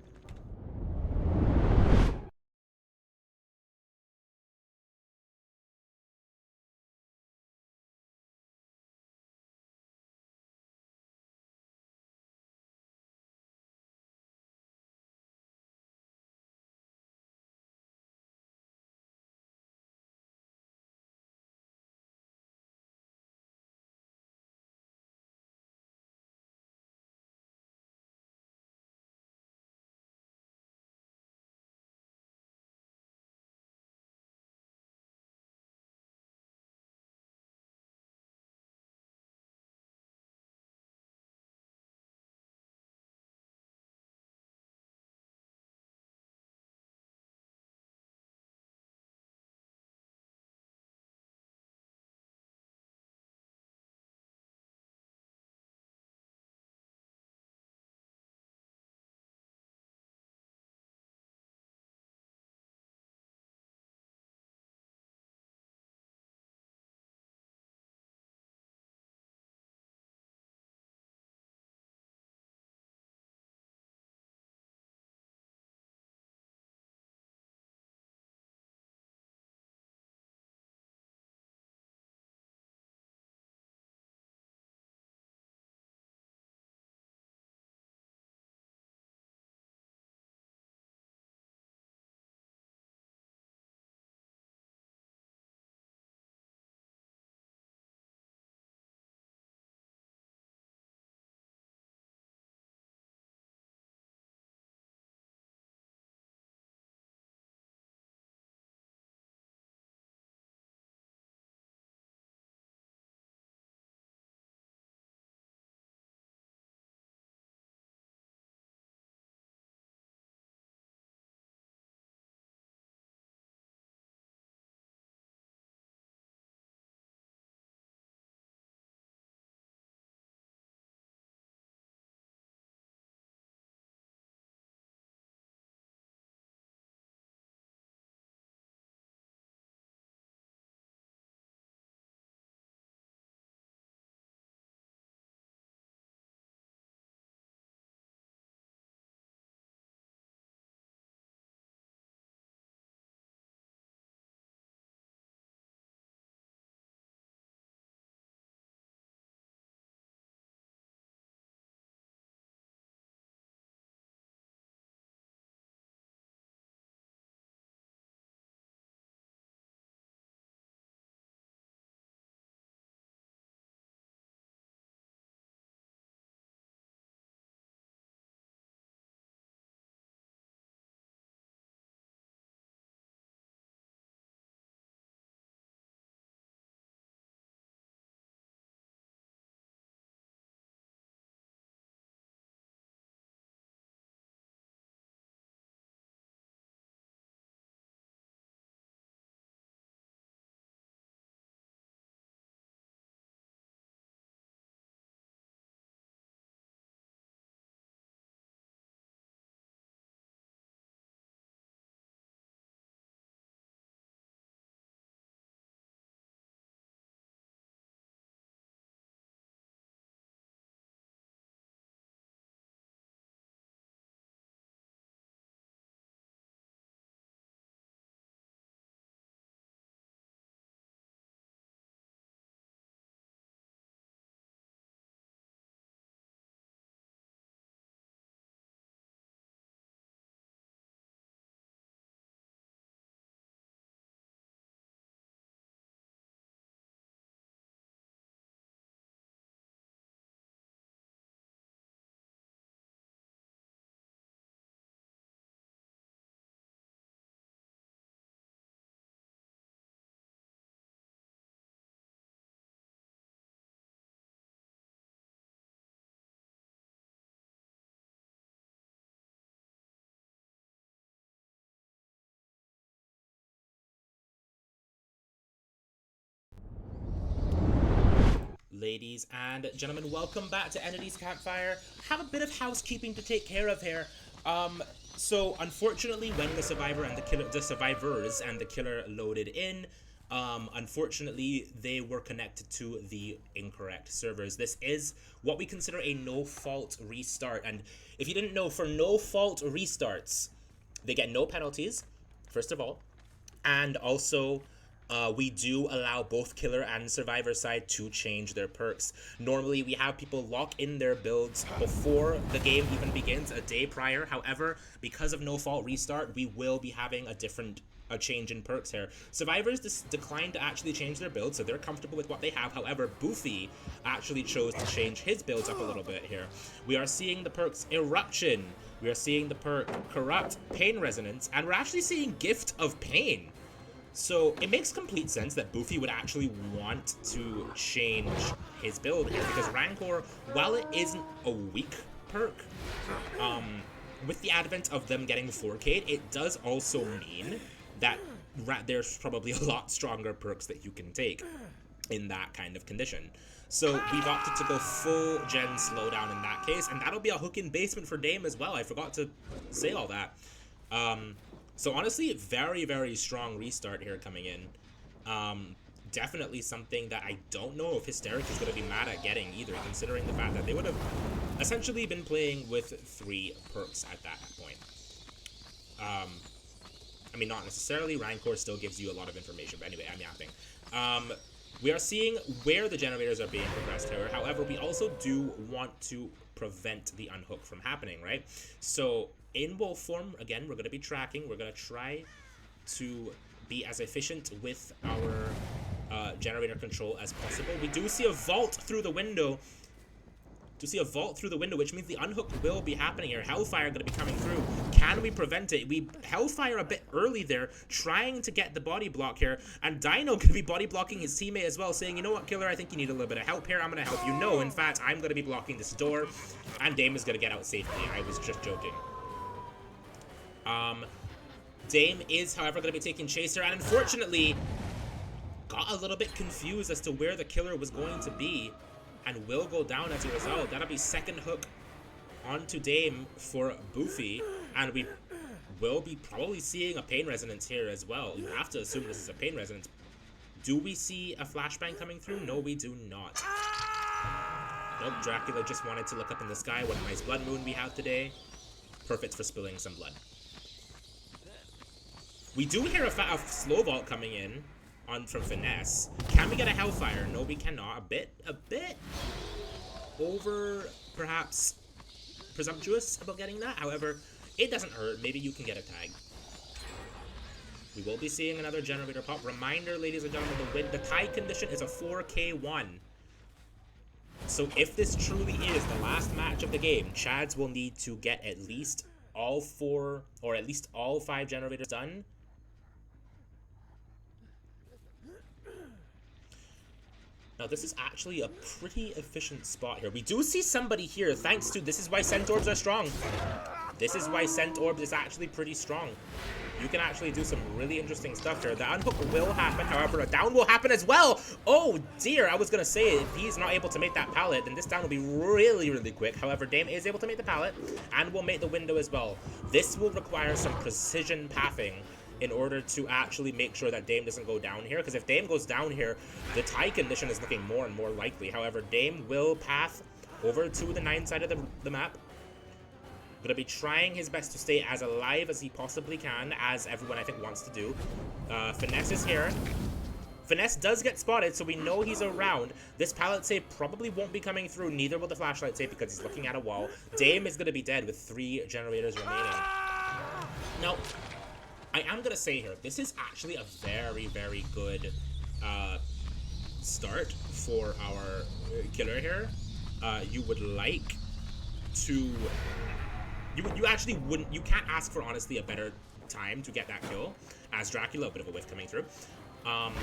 Ladies and gentlemen, welcome back to Entity's Campfire. Have a bit of housekeeping to take care of here. So unfortunately, when the survivors and the killer loaded in, unfortunately, they were connected to the incorrect servers. This is what we consider a no-fault restart. And if you didn't know, for no-fault restarts, they get no penalties, first of all. And also, we do allow both killer and survivor side to change their perks. Normally, we have people lock in their builds before the game even begins, a day prior. However, because of no-fault restart, we will be having a change in perks here. Survivors declined to actually change their build, so they're comfortable with what they have. However, Boofy actually chose to change his builds up a little bit here. We are seeing the perks Eruption, we are seeing the perk Corrupt, Pain Resonance, and we're actually seeing Gift of Pain. So it makes complete sense that Boofy would actually want to change his build here, because Rancor, while it isn't a weak perk, with the advent of them getting 4K, it does also mean that there's probably a lot stronger perks that you can take in that kind of condition. So we've opted to go full gen slowdown in that case, and that'll be a hook in basement for Dame as well. I forgot to say all that. So honestly, very, very strong restart here coming in. Definitely something that I don't know if Hysteric is going to be mad at getting either, considering the fact that they would have essentially been playing with 3 perks at that point. I mean, not necessarily. Rancor still gives you a lot of information, but anyway, I'm yapping. We are seeing where the generators are being progressed here. However, we also do want to prevent the unhook from happening, right? So in wolf form, again, we're going to be tracking. We're going to try to be as efficient with our generator control as possible. We do see a vault through the window. Which means the unhook will be happening here. Hellfire going to be coming through. Can we prevent it? We Hellfire a bit early there, trying to get the body block here. And Dino going to be body blocking his teammate as well, saying, you know what, Killer, I think you need a little bit of help here. I'm going to help you. No, in fact, I'm going to be blocking this door. And Dame is going to get out safely. I was just joking. Dame is, however, going to be taking Chaser. And unfortunately, got a little bit confused as to where the killer was going to be, and will go down as a result. That'll be second hook onto Dame for Boofy, and we will be probably seeing a Pain Resonance here as well. You have to assume this is a Pain Resonance. Do we see a flashbang coming through? No, we do not. Nope, Dracula just wanted to look up in the sky. What a nice blood moon we have today. Perfect for spilling some blood. We do hear a slow vault coming in from Finesse. Can we get a Hellfire? No, we cannot. A bit over, perhaps, presumptuous about getting that. However, it doesn't hurt. Maybe you can get a tag. We will be seeing another generator pop. Reminder, ladies and gentlemen, the tie condition is a 4K1. So if this truly is the last match of the game, Chads will need to get at least all 4, or at least all 5 generators done. Now, this is actually a pretty efficient spot here. We do see somebody here, thanks to... This is why Scent Orbs are strong. This is why Scent Orbs is actually pretty strong. You can actually do some really interesting stuff here. The unhook will happen, however, a down will happen as well. Oh, dear. I was going to say, if he's not able to make that pallet, then this down will be really, really quick. However, Dame is able to make the pallet, and will make the window as well. This will require some precision pathing in order to actually make sure that Dame doesn't go down here. Because if Dame goes down here, the tie condition is looking more and more likely. However, Dame will path over to the 9 side of the map. Going to be trying his best to stay as alive as he possibly can, as everyone, I think, wants to do. Finesse is here. Finesse does get spotted, so we know he's around. This pallet save probably won't be coming through, neither will the flashlight save, because he's looking at a wall. Dame is going to be dead with 3 generators remaining. Now, I am going to say here, this is actually a very, very good start for our killer here. You would like to... You actually wouldn't... You can't ask for, honestly, a better time to get that kill. As Dracula, a bit of a whiff coming through. And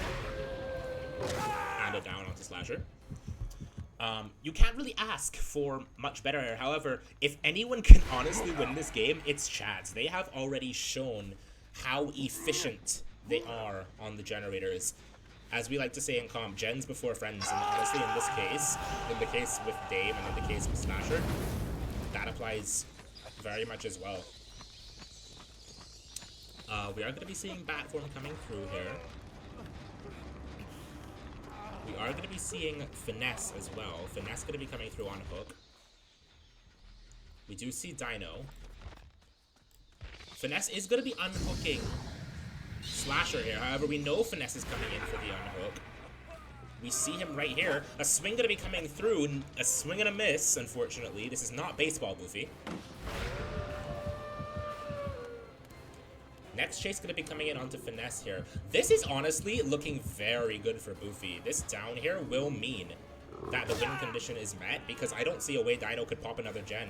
a down onto Slasher. You can't really ask for much better here. However, if anyone can honestly win this game, it's Chads. They have already shown how efficient they are on the generators. As we like to say in comp, gens before friends, and honestly in this case, in the case with Dame and in the case with Slasher, that applies very much as well. We are going to be seeing bat form coming through here. We are going to be seeing Finesse as well. Finesse going to be coming through on hook. We do see Dino. Finesse is going to be unhooking Slasher here. However, we know Finesse is coming in for the unhook. We see him right here. A swing going to be coming through. A swing and a miss, unfortunately. This is not baseball, Goofy. Next chase going to be coming in onto Finesse here. This is honestly looking very good for Boofy. This down here will mean that the win condition is met, because I don't see a way Dino could pop another gen,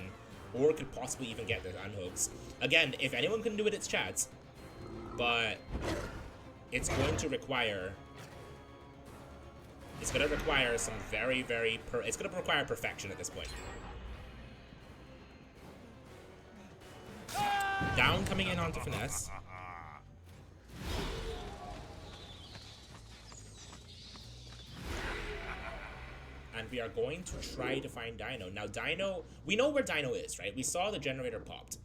or could possibly even get the unhooks. Again, if anyone can do it, it's Chads. But it's going to require... It's going to require some very, very... It's going to require perfection at this point. Down coming in onto Finesse. And we are going to try to find Dino. Now, Dino... We know where Dino is, right? We saw the generator popped.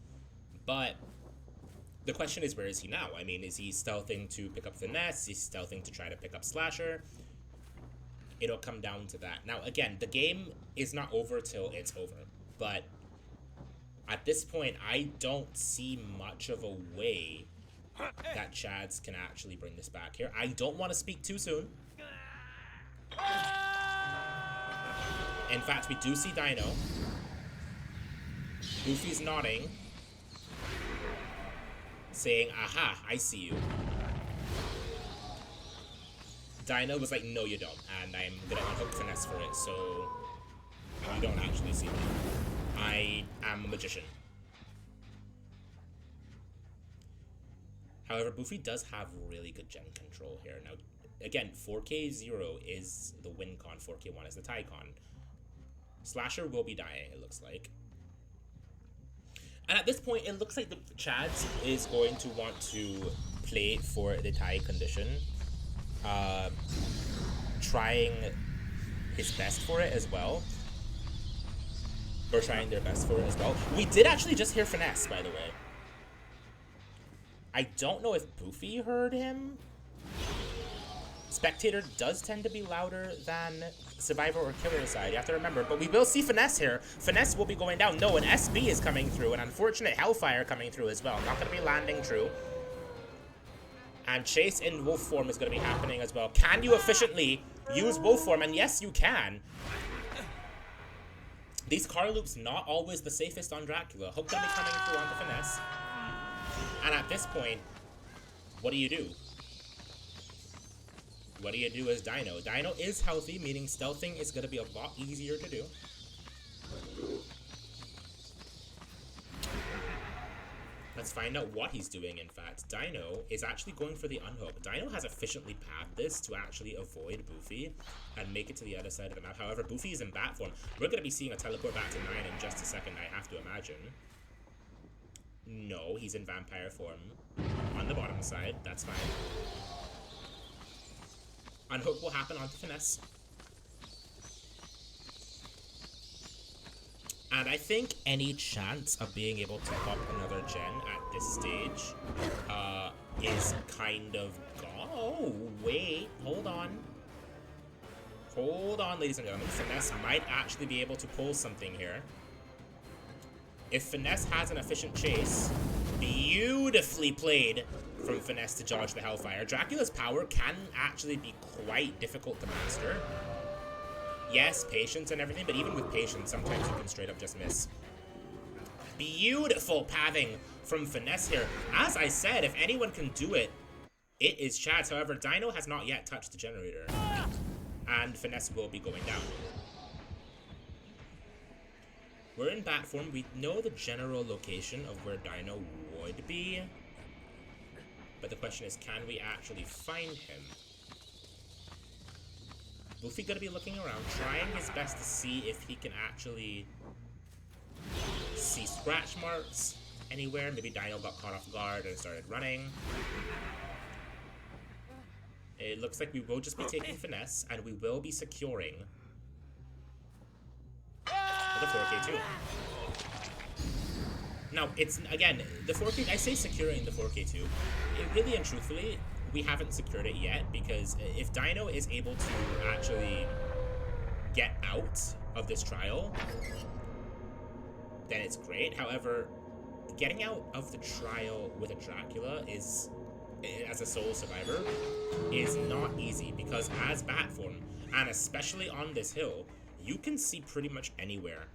But the question is, where is he now? I mean, is he stealthing to pick up Finesse? Is he stealthing to try to pick up Slasher? It'll come down to that. Now, again, the game is not over till it's over. But at this point, I don't see much of a way that Chads can actually bring this back here. I don't want to speak too soon. In fact, we do see Dino. Goofy's nodding, saying, aha, I see you. Dino was like, no you don't, and I'm gonna unhook Finesse for it, so you don't actually see me. I am a magician. However, Boofy does have really good gen control here. Now, again, 4K0 is the win con, 4K1 is the tie con. Slasher will be dying, it looks like. And at this point, it looks like the Chads is going to want to play for the tie condition. Trying his best for it as well. Or trying their best for it as well. We did actually just hear Finesse, by the way. I don't know if Boofy heard him. Spectator does tend to be louder than Survivor or Killer side, you have to remember. But we will see Finesse here. Finesse will be going down. No, an SB is coming through. An unfortunate Hellfire coming through as well. Not going to be landing true. And Chase in Wolf form is going to be happening as well. Can you efficiently use Wolf form? And yes, you can. These car loops not always the safest on Dracula. Hook going to be coming through onto Finesse. And at this point, what do you do? What do you do as Dino? Dino is healthy, meaning stealthing is going to be a lot easier to do. Let's find out what he's doing, in fact. Dino is actually going for the unhook. Dino has efficiently pathed this to actually avoid Boofy and make it to the other side of the map. However, Boofy is in bat form. We're going to be seeing a teleport back to 9 in just a second, I have to imagine. No, he's in vampire form on the bottom side. That's fine. Unhook will happen onto Finesse. And I think any chance of being able to pop another gen at this stage is kind of gone. Oh, wait. Hold on. Hold on, ladies and gentlemen. Finesse might actually be able to pull something here. If Finesse has an efficient chase, beautifully played from Finesse to dodge the Hellfire. Dracula's power can actually be quite difficult to master. Yes, patience and everything, but even with patience, sometimes you can straight up just miss. Beautiful pathing from Finesse here. As I said, if anyone can do it, it is Chads. However, Dino has not yet touched the generator. And Finesse will be going down. We're in bat form. We know the general location of where Dino would be. But the question is, can we actually find him? Boofy gonna be looking around, trying his best to see if he can actually see scratch marks anywhere. Maybe Dino got caught off guard and started running. it looks like we will just be taking finesse, and we will be securing the 4K2. Now, it's, again, the 4K, I say securing the 4K2. It really and truthfully, we haven't secured it yet, because if Dino is able to actually get out of this trial, then it's great. However, getting out of the trial with a Dracula is, as a solo survivor, is not easy, because as bat form, and especially on this hill, you can see pretty much anywhere.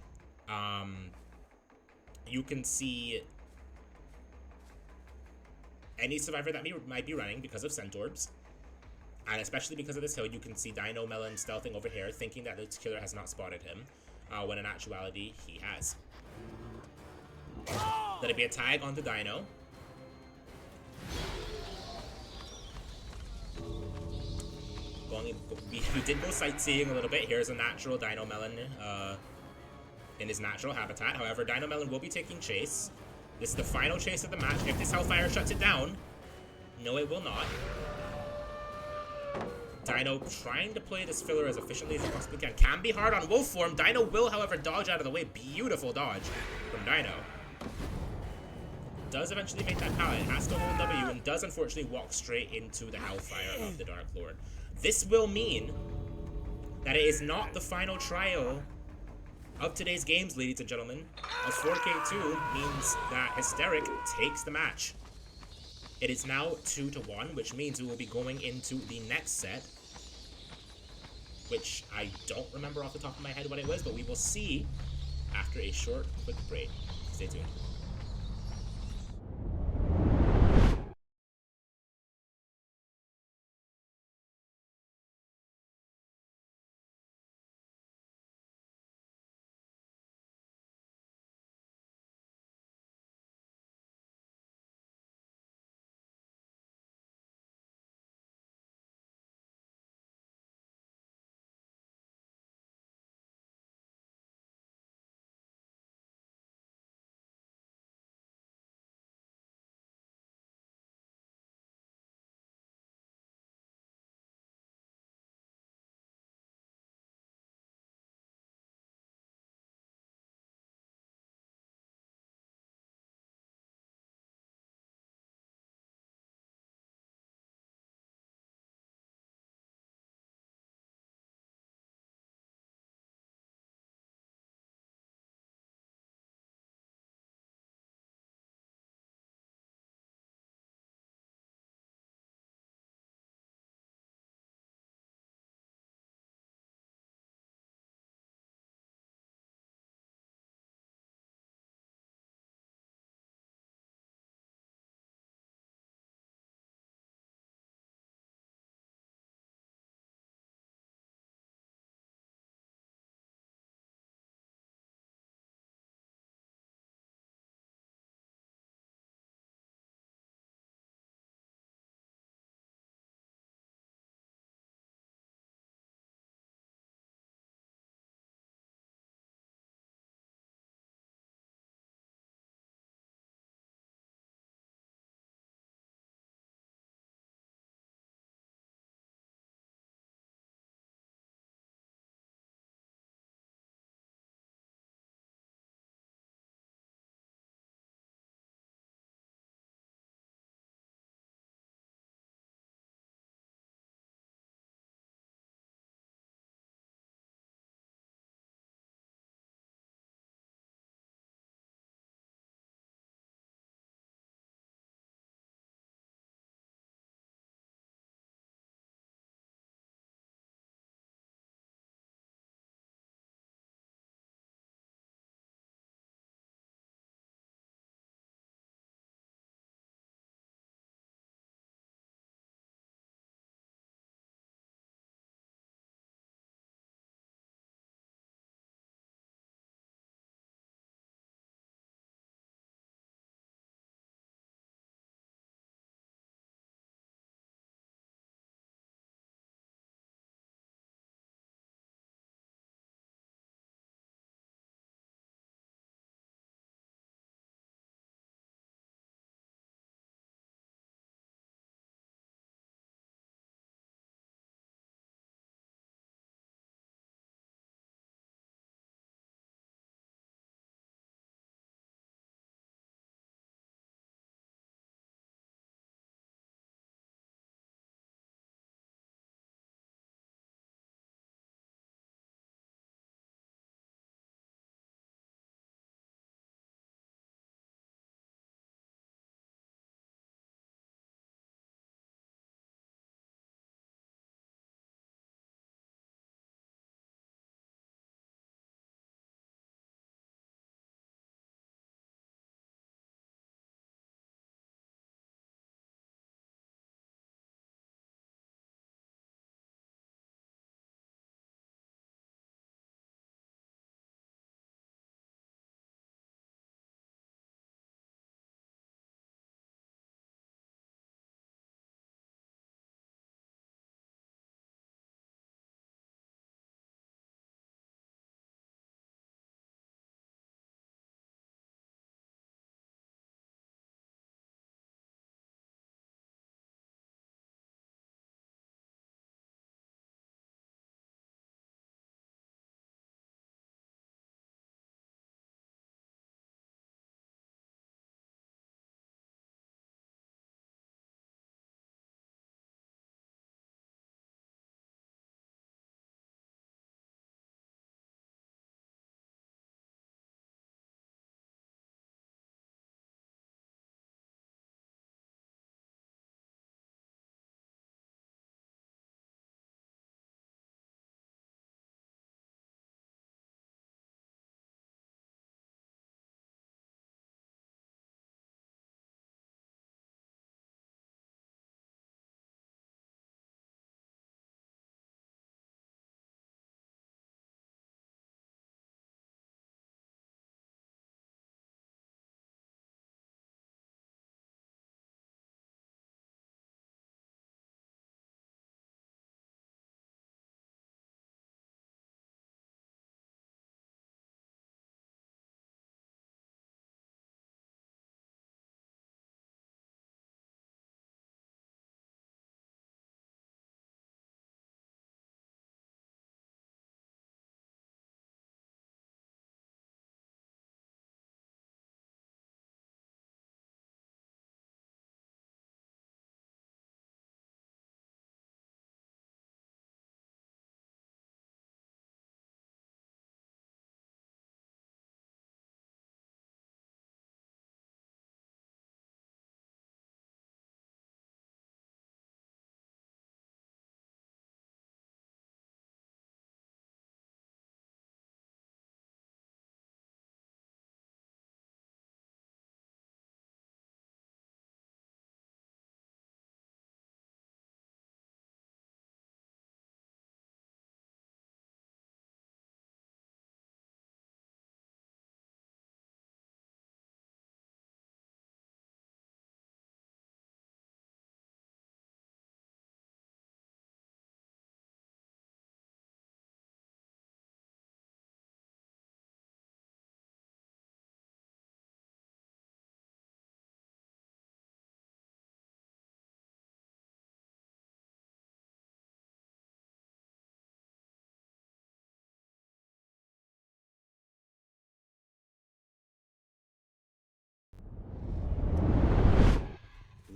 You can see any survivor that might be running because of Centaurs. And especially because of this hill, you can see Dino Melon stealthing over here, thinking that the killer has not spotted him, when in actuality, he has. Let it be a tag onto Dino. We did go sightseeing a little bit. Here's a natural Dino Melon in his natural habitat. However, Dino Melon will be taking chase. This is the final chase of the match. If this Hellfire shuts it down, no, it will not. Dino trying to play this filler as efficiently as he possibly can. Can be hard on wolf form. Dino will, however, dodge out of the way. Beautiful dodge from Dino. Does eventually make that pallet. Has to hold W and does unfortunately walk straight into the Hellfire of the Dark Lord. This will mean that it is not the final trial of today's games, ladies and gentlemen. A 4K2 means that Hysteric takes the match. It is now 2-1, which means we will be going into the next set, which I don't remember off the top of my head what it was, but we will see after a short, quick break. Stay tuned.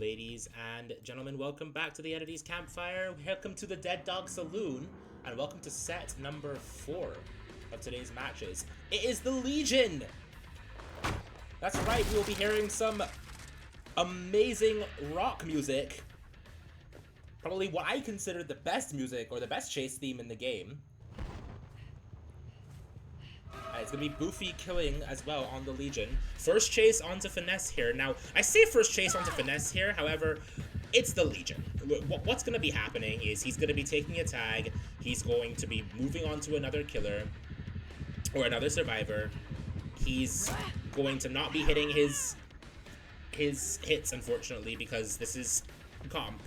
Ladies and gentlemen, welcome back to the Entities Campfire. Welcome to the Dead Dog Saloon, and welcome to set number 4 of today's matches. It is the Legion! That's right, we will be hearing some amazing rock music. Probably what I consider the best music, or the best chase theme in the game. It's going to be Boofy killing as well on the Legion. First chase onto Finesse here. Now, I say first chase onto Finesse here, however, it's the Legion. What's going to be happening is he's going to be taking a tag, he's going to be moving on to another killer, or another survivor. He's going to not be hitting his hits, unfortunately, because this is comp.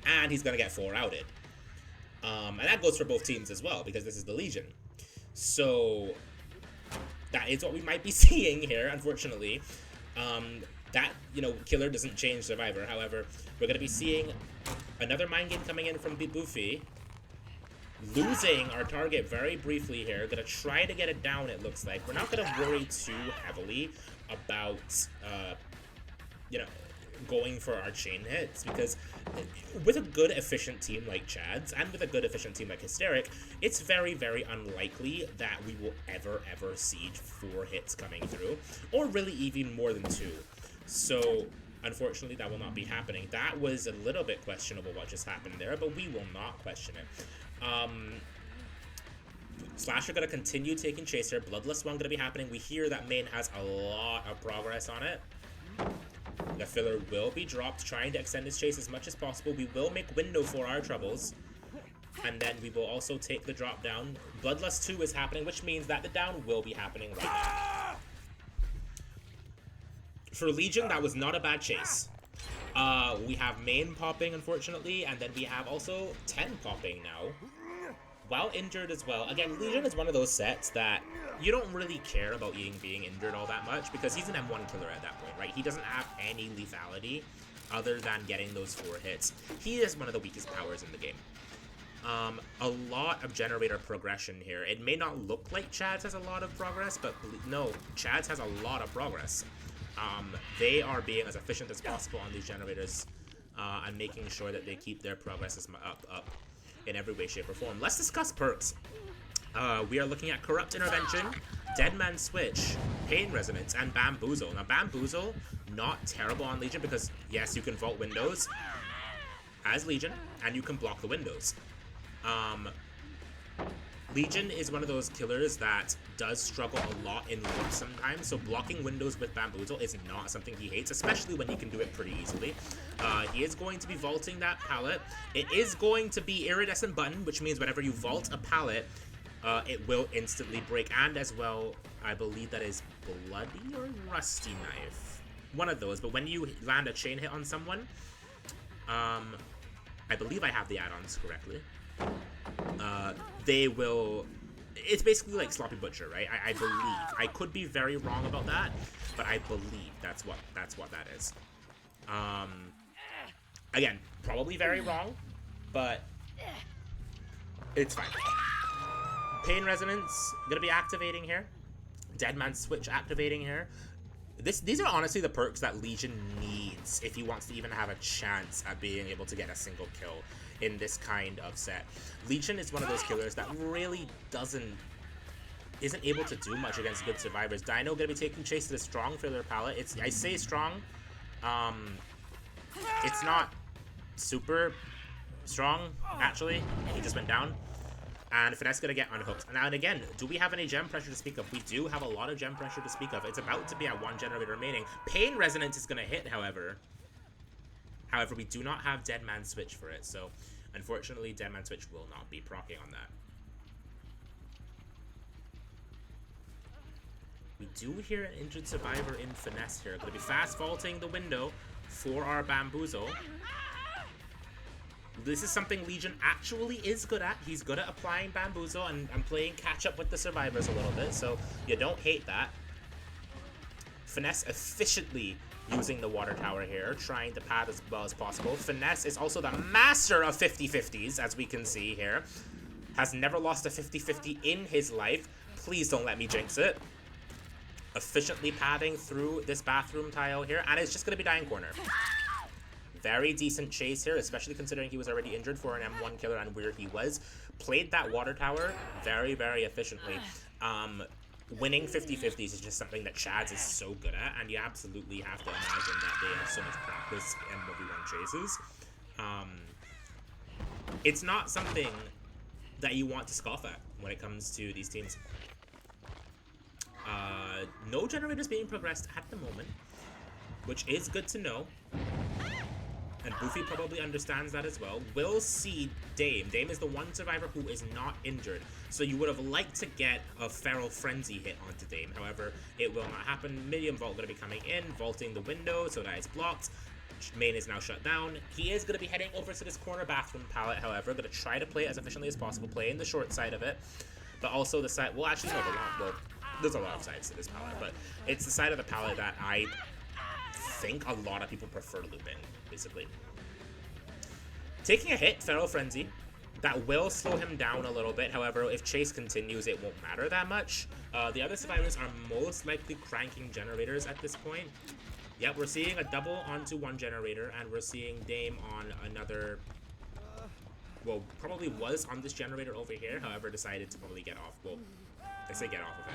And he's going to get 4-outed. And that goes for both teams as well, because this is the Legion. So that is what we might be seeing here, unfortunately. That, killer doesn't change survivor. However, we're going to be seeing another mind game coming in from Boofy. Losing our target very briefly here. Going to try to get it down, it looks like. We're not going to worry too heavily about, going for our chain hits, because with a good efficient team like Chad's and with a good efficient team like Hysteric, it's very, very unlikely that we will ever see 4 hits coming through, or really even more than 2. So unfortunately that will not be happening. That was a little bit questionable what just happened there, but we will not question it. Slasher gonna continue taking chase here. Bloodless one gonna be happening. We hear that main has a lot of progress on it. The filler will be dropped, trying to extend his chase as much as possible. We will make window for our troubles. And then we will also take the drop down. Bloodlust 2 is happening, which means that the down will be happening right now. For Legion, that was not a bad chase. We have main popping, unfortunately, and then we have also 10 popping now. While injured as well. Again, Legion is one of those sets that you don't really care about being injured all that much, because he's an M1 killer at that point, right? He doesn't have any lethality other than getting those 4 hits. He is one of the weakest powers in the game. A lot of generator progression here. It may not look like Chad's has a lot of progress, but no, Chad's has a lot of progress. They are being as efficient as possible on these generators, and making sure that they keep their progress up in every way, shape, or form. Let's discuss perks. We are looking at Corrupt Intervention, Dead Man Switch, Pain Resonance, and Bamboozle. Now, Bamboozle, not terrible on Legion, because yes, you can vault windows as Legion, and you can block the windows. Legion is one of those killers that does struggle a lot in warp sometimes, so blocking windows with Bamboozle is not something he hates, especially when he can do it pretty easily. He is going to be vaulting that pallet. It is going to be Iridescent Button, which means whenever you vault a pallet, it will instantly break, and as well, I believe that is Bloody or Rusty Knife. One of those, but when you land a chain hit on someone, I believe I have the add-ons correctly. They will... It's basically like Sloppy Butcher, right? I believe. I could be very wrong about that, but I believe that's what that is. Again, probably very wrong, but it's fine. Pain Resonance gonna be activating here. Dead Man Switch activating here. These are honestly the perks that Legion needs if he wants to even have a chance at being able to get a single kill in this kind of set. Legion is one of those killers that really isn't able to do much against good survivors. Dino gonna be taking chase to the strong filler palette. I say strong. It's not super strong, actually. He just went down. And Finesse gonna get unhooked. Now, and again, do we have any gem pressure to speak of? We do have a lot of gem pressure to speak of. It's about to be at 1 generator remaining. Pain Resonance is gonna hit, however. However, we do not have Dead Man Switch for it, so unfortunately, Dead Man Switch will not be proccing on that. We do hear an injured survivor in Finesse here. Gonna be fast vaulting the window for our Bamboozle. This is something Legion actually is good at. He's good at applying Bamboozle and playing catch up with the survivors a little bit, so you don't hate that. Finesse efficiently using the water tower here, trying to pad as well as possible. Finesse is also the master of 50-50s, as we can see here. Has never lost a 50-50 in his life. Please don't let me jinx it. Efficiently padding through this bathroom tile here, and it's just going to be dying corner. very decent chase here, especially considering he was already injured for an M1 killer and where he was. Played that water tower very, very efficiently. Winning 50-50s is just something that Chads is so good at, and you absolutely have to imagine that they have so much practice in 1v1 chases. It's not something that you want to scoff at when it comes to these teams. No generators being progressed at the moment, which is good to know. And Boofy probably understands that as well. We'll see Dame. Dame is the one survivor who is not injured. So you would have liked to get a Feral Frenzy hit onto Dame. However, it will not happen. Medium Vault going to be coming in, vaulting the window so that it's blocked. Main is now shut down. He is going to be heading over to this corner bathroom pallet, however. Going to try to play it as efficiently as possible, playing the short side of it. But also the side... Well, actually, no, there's a lot of sides to this pallet. But it's the side of the pallet that I think a lot of people prefer looping, basically. Taking a hit, Feral Frenzy. That will slow him down a little bit. However, if chase continues, it won't matter that much. The other survivors are most likely cranking generators at this point. Yep, we're seeing a double onto one generator, and we're seeing Dame on another... Well, probably was on this generator over here, however, decided to probably get off. Well, I say get off of it.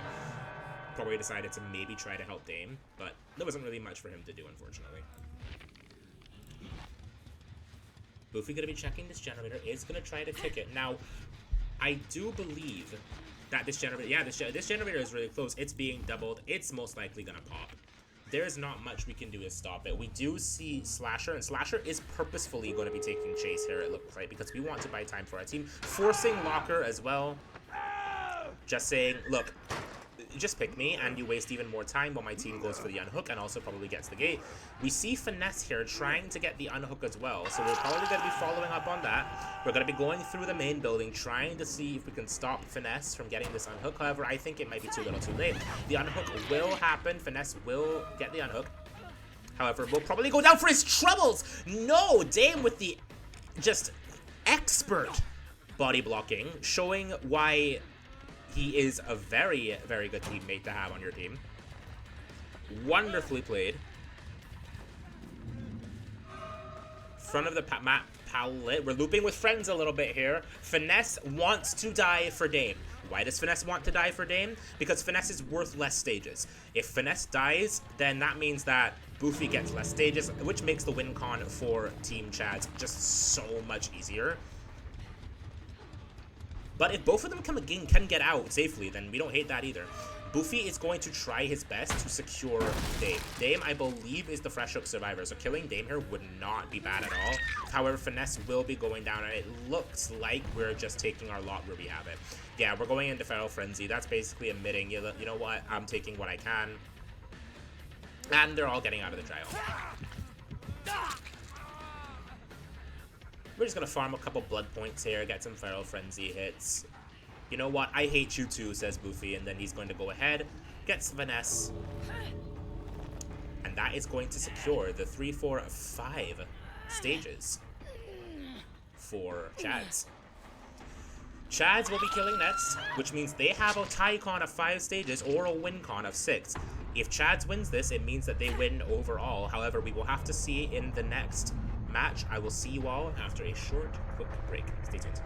Probably decided to maybe try to help Dame, but there wasn't really much for him to do, unfortunately. Boofy gonna be checking this generator, is gonna try to kick it. Now, I do believe that this generator, yeah, this generator is really close. It's being doubled. It's most likely gonna pop. There's not much we can do to stop it. We do see Slasher, and Slasher is purposefully going to be taking chase here, it looks like, because we want to buy time for our team. Forcing Locker as well. Just saying, look, just pick me, and you waste even more time while my team goes for the unhook and also probably gets the gate. We see Finesse here trying to get the unhook as well, so we're probably going to be following up on that. We're going to be going through the main building, trying to see if we can stop Finesse from getting this unhook. However, I think it might be too little too late. The unhook will happen. Finesse will get the unhook. However, we'll probably go down for his troubles. No, Dame with the just expert body blocking, showing why he is a very, very good teammate to have on your team. Wonderfully played. Front of the map palette. We're looping with friends a little bit here. Finesse wants to die for Dame. Why does Finesse want to die for Dame? Because Finesse is worth less stages. If Finesse dies, then that means that Boofy gets less stages, which makes the win con for Team Chads just so much easier. But if both of them can get out safely, then we don't hate that either. Boofy is going to try his best to secure Dame. Dame, I believe, is the Fresh Hook survivor, so killing Dame here would not be bad at all. However, Finesse will be going down, and it looks like we're just taking our lot where we have it. Yeah, we're going into Feral Frenzy. That's basically admitting, you know what, I'm taking what I can. And they're all getting out of the trial. We're just going to farm a couple blood points here, get some Feral Frenzy hits. You know what? I hate you too, says Boofy, and then he's going to go ahead, gets Finesse. And that is going to secure the 3, 4, 5 stages for Chads. Chads will be killing next, which means they have a tie con of 5 stages or a win con of 6. If Chads wins this, it means that they win overall. However, we will have to see in the next match. I will see you all after a short, quick break. Stay tuned.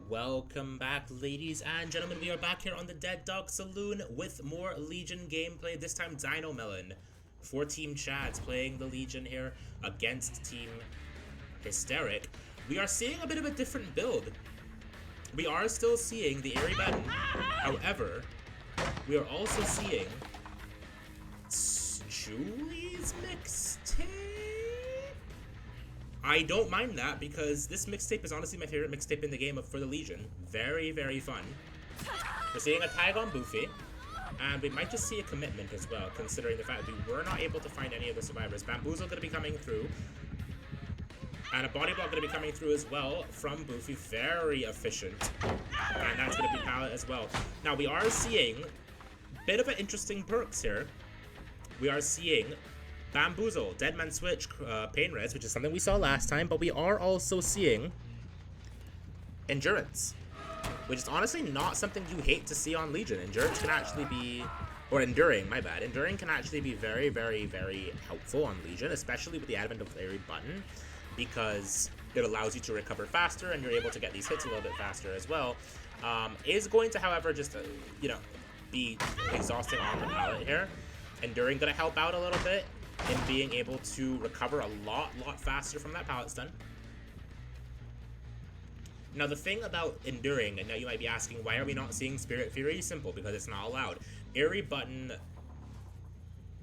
Welcome back, ladies and gentlemen. We are back here on the Dead Dog Saloon with more Legion gameplay. This time, Dino Melon for Team Chads playing the Legion here against Team Hysteric. We are seeing a bit of a different build. We are still seeing the Airy Button. However, we are also seeing Julie's mixtape. I don't mind that because this mixtape is honestly my favorite mixtape in the game for the Legion. Very, very fun. We're seeing a tag on Boofy, and we might just see a commitment as well, considering the fact that we were not able to find any of the survivors. Bamboozle going to be coming through, and a body block going to be coming through as well from Boofy. Very efficient, and that's going to be Pallet as well. Now we are seeing a bit of an interesting perks here. We are seeing Bamboozle, Deadman Switch, Pain Res, which is something we saw last time, but we are also seeing Endurance, which is honestly not something you hate to see on Legion. Endurance can actually be, or Enduring, my bad. Enduring can actually be very, very, very helpful on Legion, especially with the advent of the Airy Button, because it allows you to recover faster and you're able to get these hits a little bit faster as well. Is going to, however, just, be exhausting on the pallet here. Enduring going to help out a little bit in being able to recover a lot faster from that pallet stun. Now the thing about Enduring, and now you might be asking, why are we not seeing Spirit Fury? Simple, because it's not allowed. Airy Button,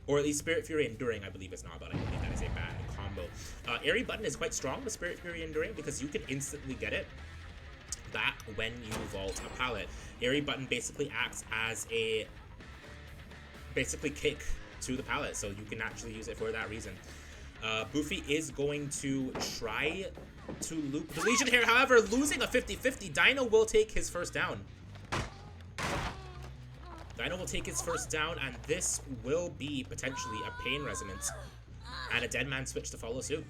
or at least Spirit Fury Enduring, I believe is not allowed. I believe that is a bad combo. Airy Button is quite strong with Spirit Fury Enduring because you can instantly get it back when you vault a pallet. Airy Button basically acts as a kick to the pallet, so you can actually use it for that reason. Boofy is going to try to loop the Legion here, however, losing a 50-50. Dino will take his first down. Dino will take his first down, and this will be potentially a Pain Resonance and a Deadman Switch to follow suit.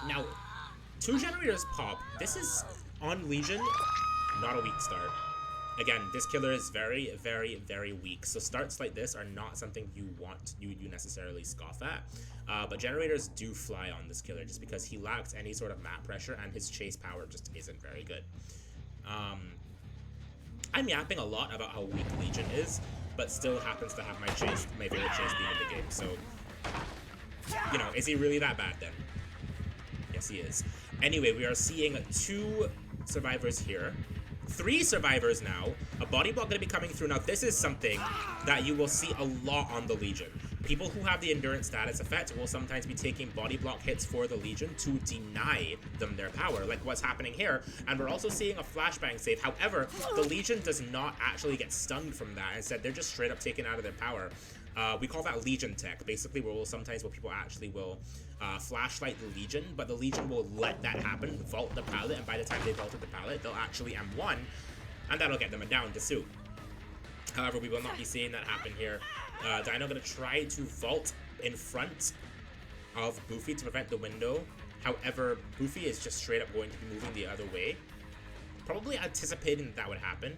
Now, 2 generators pop. This is, on Legion, not a weak start. Again, this killer is very, very, very weak, so starts like this are not something you necessarily scoff at. But generators do fly on this killer just because he lacks any sort of map pressure and his chase power just isn't very good. I'm yapping a lot about how weak Legion is, but still happens to have my favorite chase theme in the game, so, is he really that bad then? Yes, he is. Anyway, we are seeing 2 survivors here. 3 survivors now. A body block going to be coming through. Now, this is something that you will see a lot on the Legion. People who have the Endurance status effect will sometimes be taking body block hits for the Legion to deny them their power, like what's happening here. And we're also seeing a flashbang save. However, the Legion does not actually get stunned from that. Instead, they're just straight up taken out of their power. We call that Legion tech, basically, where people actually will flashlight the Legion, but the Legion will let that happen, vault the pallet, and by the time they vaulted the pallet, they'll actually M1, and that'll get them a down to suit. However, we will not be seeing that happen here. Dino going to try to vault in front of Boofy to prevent the window. However, Boofy is just straight up going to be moving the other way, probably anticipating that would happen.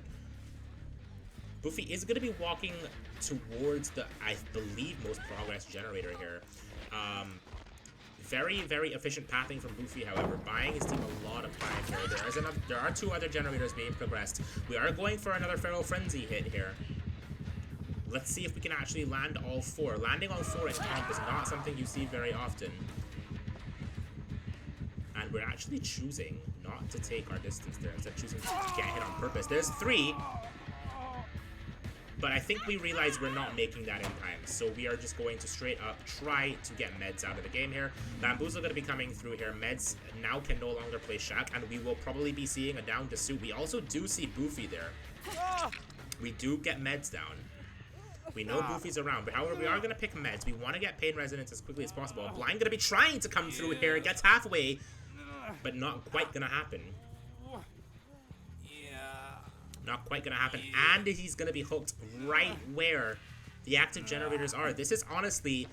Boofy is going to be walking towards the, I believe, most progress generator here. Very, very efficient pathing from Boofy, however, buying his team a lot of time here. There are 2 other generators being progressed. We are going for another Feral Frenzy hit here. Let's see if we can actually land all 4. Landing all 4 at comp is not something you see very often. And we're actually choosing not to take our distance there, instead of choosing to get hit on purpose. There's 3. But I think we realize we're not making that in time, so we are just going to straight up try to get Meds out of the game here. Bamboozle going to be coming through here. Meds now can no longer play Shack, and we will probably be seeing a down to suit. We also do see Boofy there. We do get Meds down. We know Boofy's around, but however, we are going to pick Meds. We want to get Pain Resonance as quickly as possible. Blind going to be trying to come through here. It gets halfway, but not quite going to happen. Not quite going to happen, and he's going to be hooked right where the active generators are. This is honestly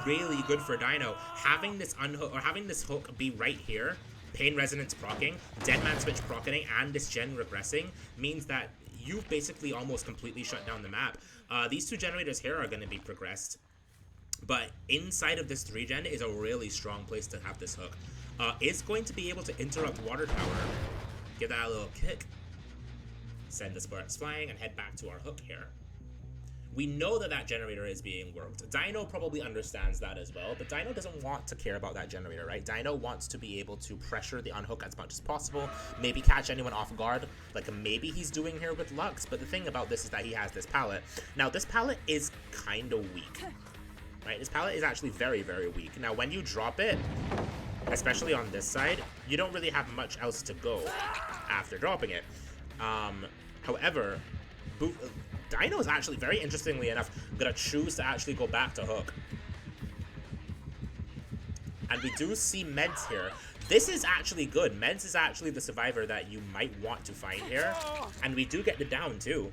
really good for Dino. Having this hook be right here, Pain Resonance proccing, Deadman Switch proccing, and this gen regressing means that you've basically almost completely shut down the map. These 2 generators here are going to be progressed, but inside of this 3-gen is a really strong place to have this hook. is going to be able to interrupt water tower. Give that a little kick. Send the sparks flying and head back to our hook here. We know that that generator is being worked. Dino probably understands that as well, but Dino doesn't want to care about that generator, right? Dino wants to be able to pressure the unhook as much as possible, maybe catch anyone off guard, like maybe he's doing here with Lux, but the thing about this is that he has this pallet. Now, this pallet is kind of weak, right? This pallet is actually very, very weak. Now, when you drop it, especially on this side, you don't really have much else to go after dropping it. However, Dino is actually, very interestingly enough, going to choose to actually go back to hook. And we do see Meds here. This is actually good. Meds is actually the survivor that you might want to find here. And we do get the down too.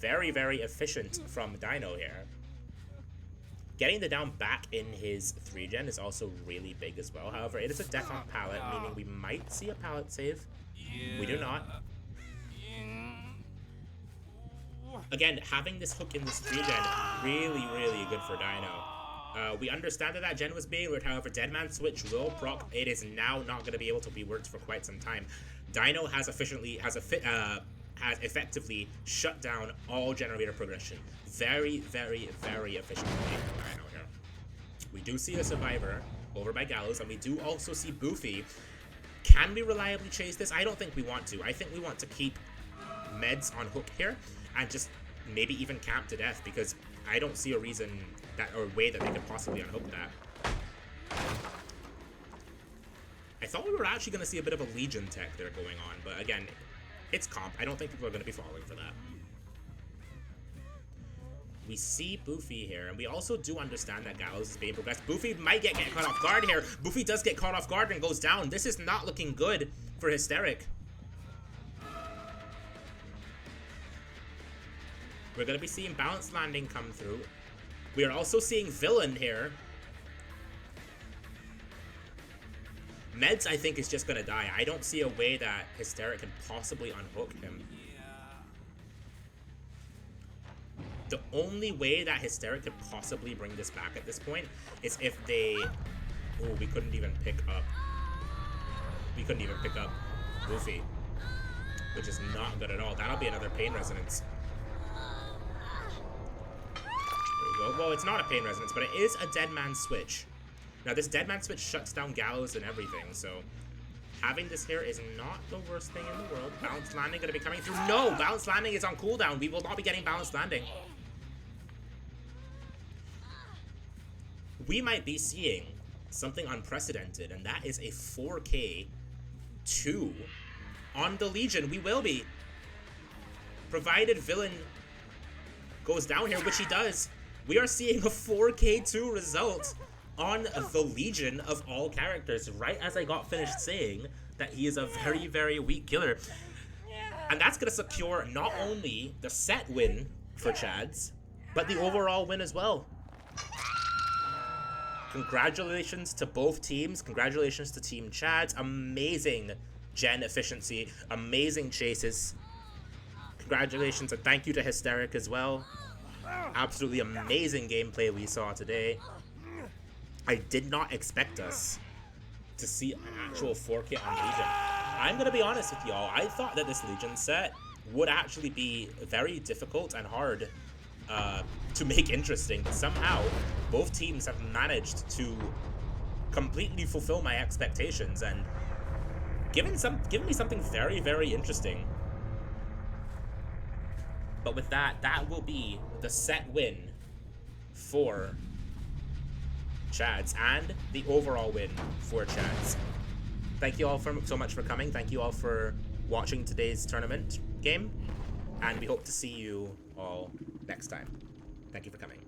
Very, very efficient from Dino here. Getting the down back in his 3-gen is also really big as well. However, it is a death on pallet, meaning we might see a pallet save. We do not. Again, having this hook in this 3-gen, really, really good for Dino. We understand that that gen was being worked, however, Deadman Switch will proc. It is now not going to be able to be worked for quite some time. Dino has effectively shut down all generator progression. Very, very, very efficient play from Dino here. We do see a survivor over by Gallows, and we do also see Boofy. Can we reliably chase this? I don't think we want to. I think we want to keep Meds on hook here and just maybe even camp to death, because I don't see a reason that or way that they could possibly unhook that. I thought we were actually going to see a bit of a Legion tech there going on, but again, it's comp. I don't think people are going to be falling for that. We see Boofy here, and we also do understand that Gallows is being progressed. Boofy might get caught off guard here. Boofy does get caught off guard and goes down. This is not looking good for Hysteric. We're going to be seeing Balanced Landing come through. We are also seeing Villain here. Meds, I think, is just going to die. I don't see a way that Hysteric can possibly unhook him. The only way that Hysteric could possibly bring this back at this point is if they... Oh, we couldn't even pick up... We couldn't even pick up Boofy, which is not good at all. That'll be another Pain Resonance. Well, it's not a Pain Resonance, but it is a Deadman Switch. Now, this Deadman Switch shuts down Gallows and everything, so having this here is not the worst thing in the world. Balanced Landing going to be coming through. No! Balanced Landing is on cooldown. We will not be getting Balanced Landing. We might be seeing something unprecedented, and that is a 4K 2 on the Legion. We will be. Provided Villain goes down here, which he does. We are seeing a 4K2 result on the Legion of all characters, right as I got finished saying that he is a very, very weak killer. And that's going to secure not only the set win for Chads, but the overall win as well. Congratulations to both teams. Congratulations to Team Chads. Amazing gen efficiency. Amazing chases. Congratulations and thank you to Hysteric as well. Absolutely amazing gameplay we saw today. I did not expect us to see an actual 4K on Legion. I'm going to be honest with y'all. I thought that this Legion set would actually be very difficult and hard to make interesting, but somehow both teams have managed to completely fulfill my expectations and given me something very, very interesting. But with that, that will be the set win for Chads and the overall win for Chads. Thank you all so much for coming. Thank you all for watching today's tournament game. And we hope to see you all next time. Thank you for coming.